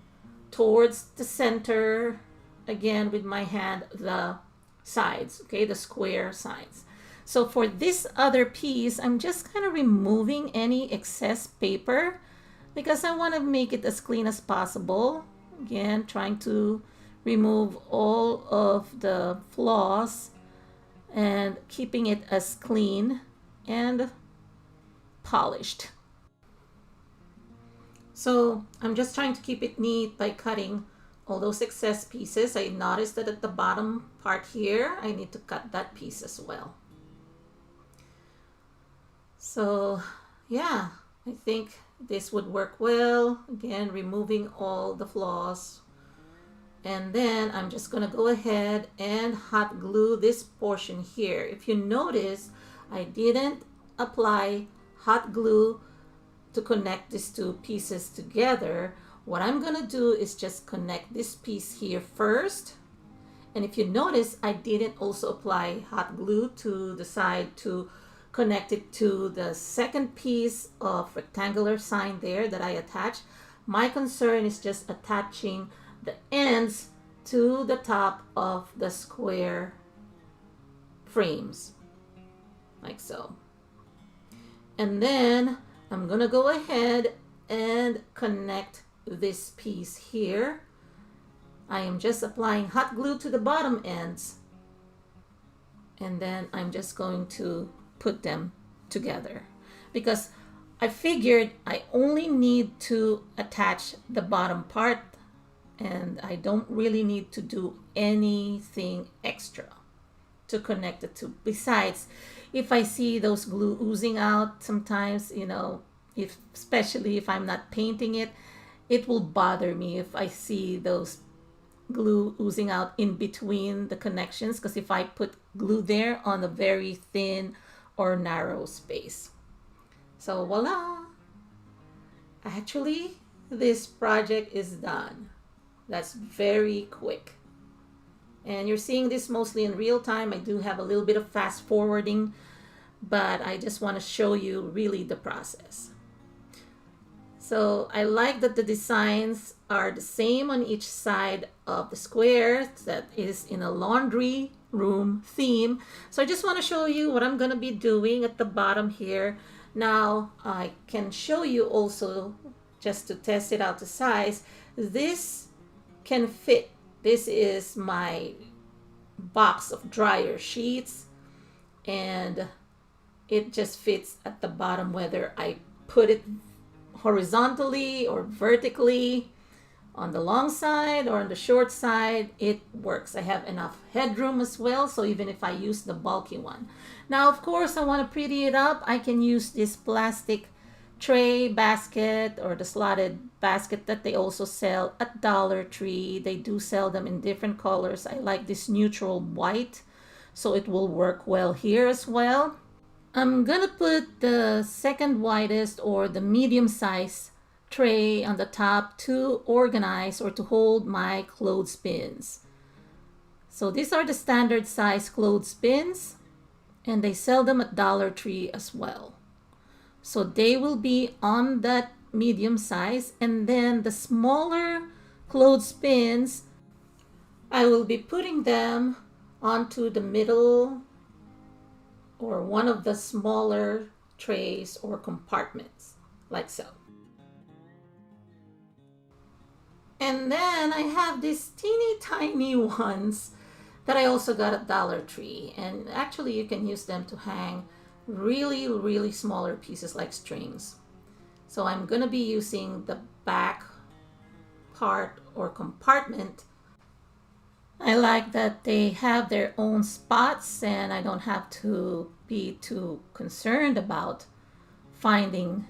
towards the center again with my hand, the sides, okay, the square sides. So for this other piece, I'm just kind of removing any excess paper because I want to make it as clean as possible. Again, trying to remove all of the flaws and keeping it as clean and polished. So I'm just trying to keep it neat by cutting all those excess pieces. I noticed that at the bottom part here, I need to cut that piece as well. So yeah, I think this would work well. Again, removing all the flaws. And then I'm just gonna go ahead and hot glue this portion here. If you notice, I didn't apply hot glue to connect these two pieces together. What I'm gonna do is just connect this piece here first. And if you notice, I didn't also apply hot glue to the side to connect it to the second piece of rectangular sign there that I attached. My concern is just attaching the ends to the top of the square frames, like so. And then I'm gonna go ahead and connect this piece here. I am just applying hot glue to the bottom ends, and then I'm just going to put them together because I figured I only need to attach the bottom part and I don't really need to do anything extra to connect the two. Besides, if I see those glue oozing out sometimes, you know, especially if I'm not painting it, it will bother me if I see those glue oozing out in between the connections, because if I put glue there on a very thin or narrow space. So voila! Actually, this project is done. That's very quick. And you're seeing this mostly in real time. I do have a little bit of fast forwarding, but I just want to show you really the process. So I like that the designs are the same on each side of the square that is in a laundry room theme. So I just want to show you what I'm going to be doing at the bottom here. Now I can show you also, just to test it out the size, this can fit. This is my box of dryer sheets and it just fits at the bottom whether I put it horizontally or vertically on the long side or on the short side. It works. I have enough headroom as well, so even if I use the bulky one. Now of course I want to pretty it up. I can use this plastic tray basket or the slotted basket that they also sell at Dollar Tree. They do sell them in different colors. I like this neutral white, so it will work well here as well. I'm gonna put the second widest or the medium size tray on the top to organize or to hold my clothespins. So these are the standard size clothespins and they sell them at Dollar Tree as well. So they will be on that medium size, and then the smaller clothespins, I will be putting them onto the middle or one of the smaller trays or compartments, like so. And then I have these teeny tiny ones that I also got at Dollar Tree, and actually you can use them to hang really smaller pieces like strings. So I'm going to be using the back part or compartment. I like that they have their own spots and I don't have to be too concerned about finding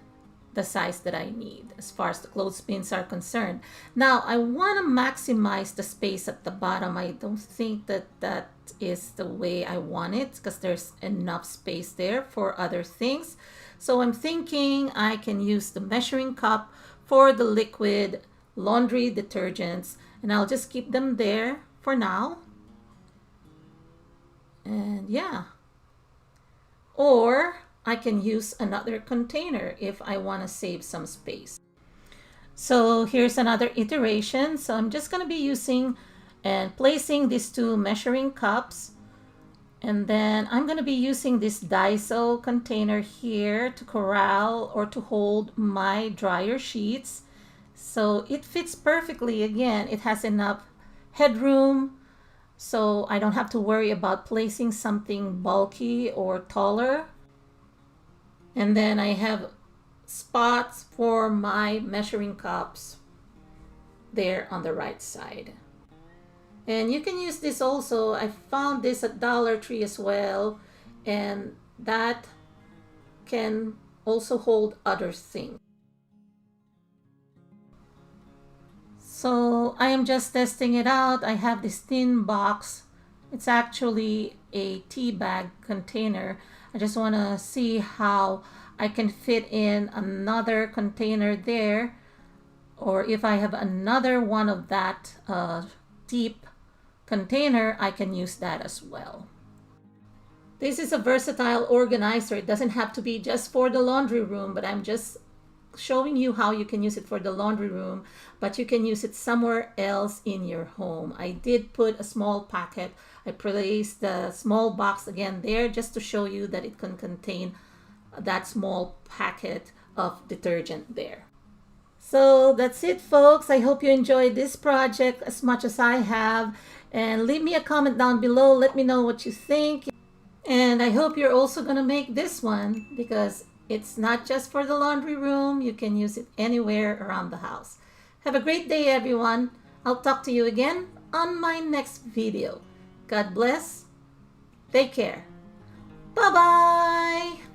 the size that I need as far as the clothespins are concerned. Now I want to maximize the space at the bottom. I don't think that that is the way I want it because there's enough space there for other things. So I'm thinking I can use the measuring cup for the liquid laundry detergents and I'll just keep them there for now. And yeah. Or I can use another container if I want to save some space. So here's another iteration. So I'm just going to be using and placing these two measuring cups. And then I'm going to be using this Daiso container here to corral or to hold my dryer sheets. So it fits perfectly. Again, it has enough headroom, so I don't have to worry about placing something bulky or taller. And then I have spots for my measuring cups there on the right side. And you can use this also. I found this at Dollar Tree as well, and that can also hold other things. So I am just testing it out. I have this thin box. It's actually a tea bag container. I just want to see how I can fit in another container there, or if I have another one of that deep container, I can use that as well. This is a versatile organizer. It doesn't have to be just for the laundry room, but I'm just showing you how you can use it for the laundry room, but you can use it somewhere else in your home. I did put a small packet. I placed the small box again there just to show you that it can contain that small packet of detergent there. So that's it, folks. I hope you enjoyed this project as much as I have, and leave me a comment down below. Let me know what you think, and I hope you're also gonna make this one because it's not just for the laundry room. You can use it anywhere around the house. Have a great day, everyone. I'll talk to you again on my next video. God bless. Take care. Bye-bye.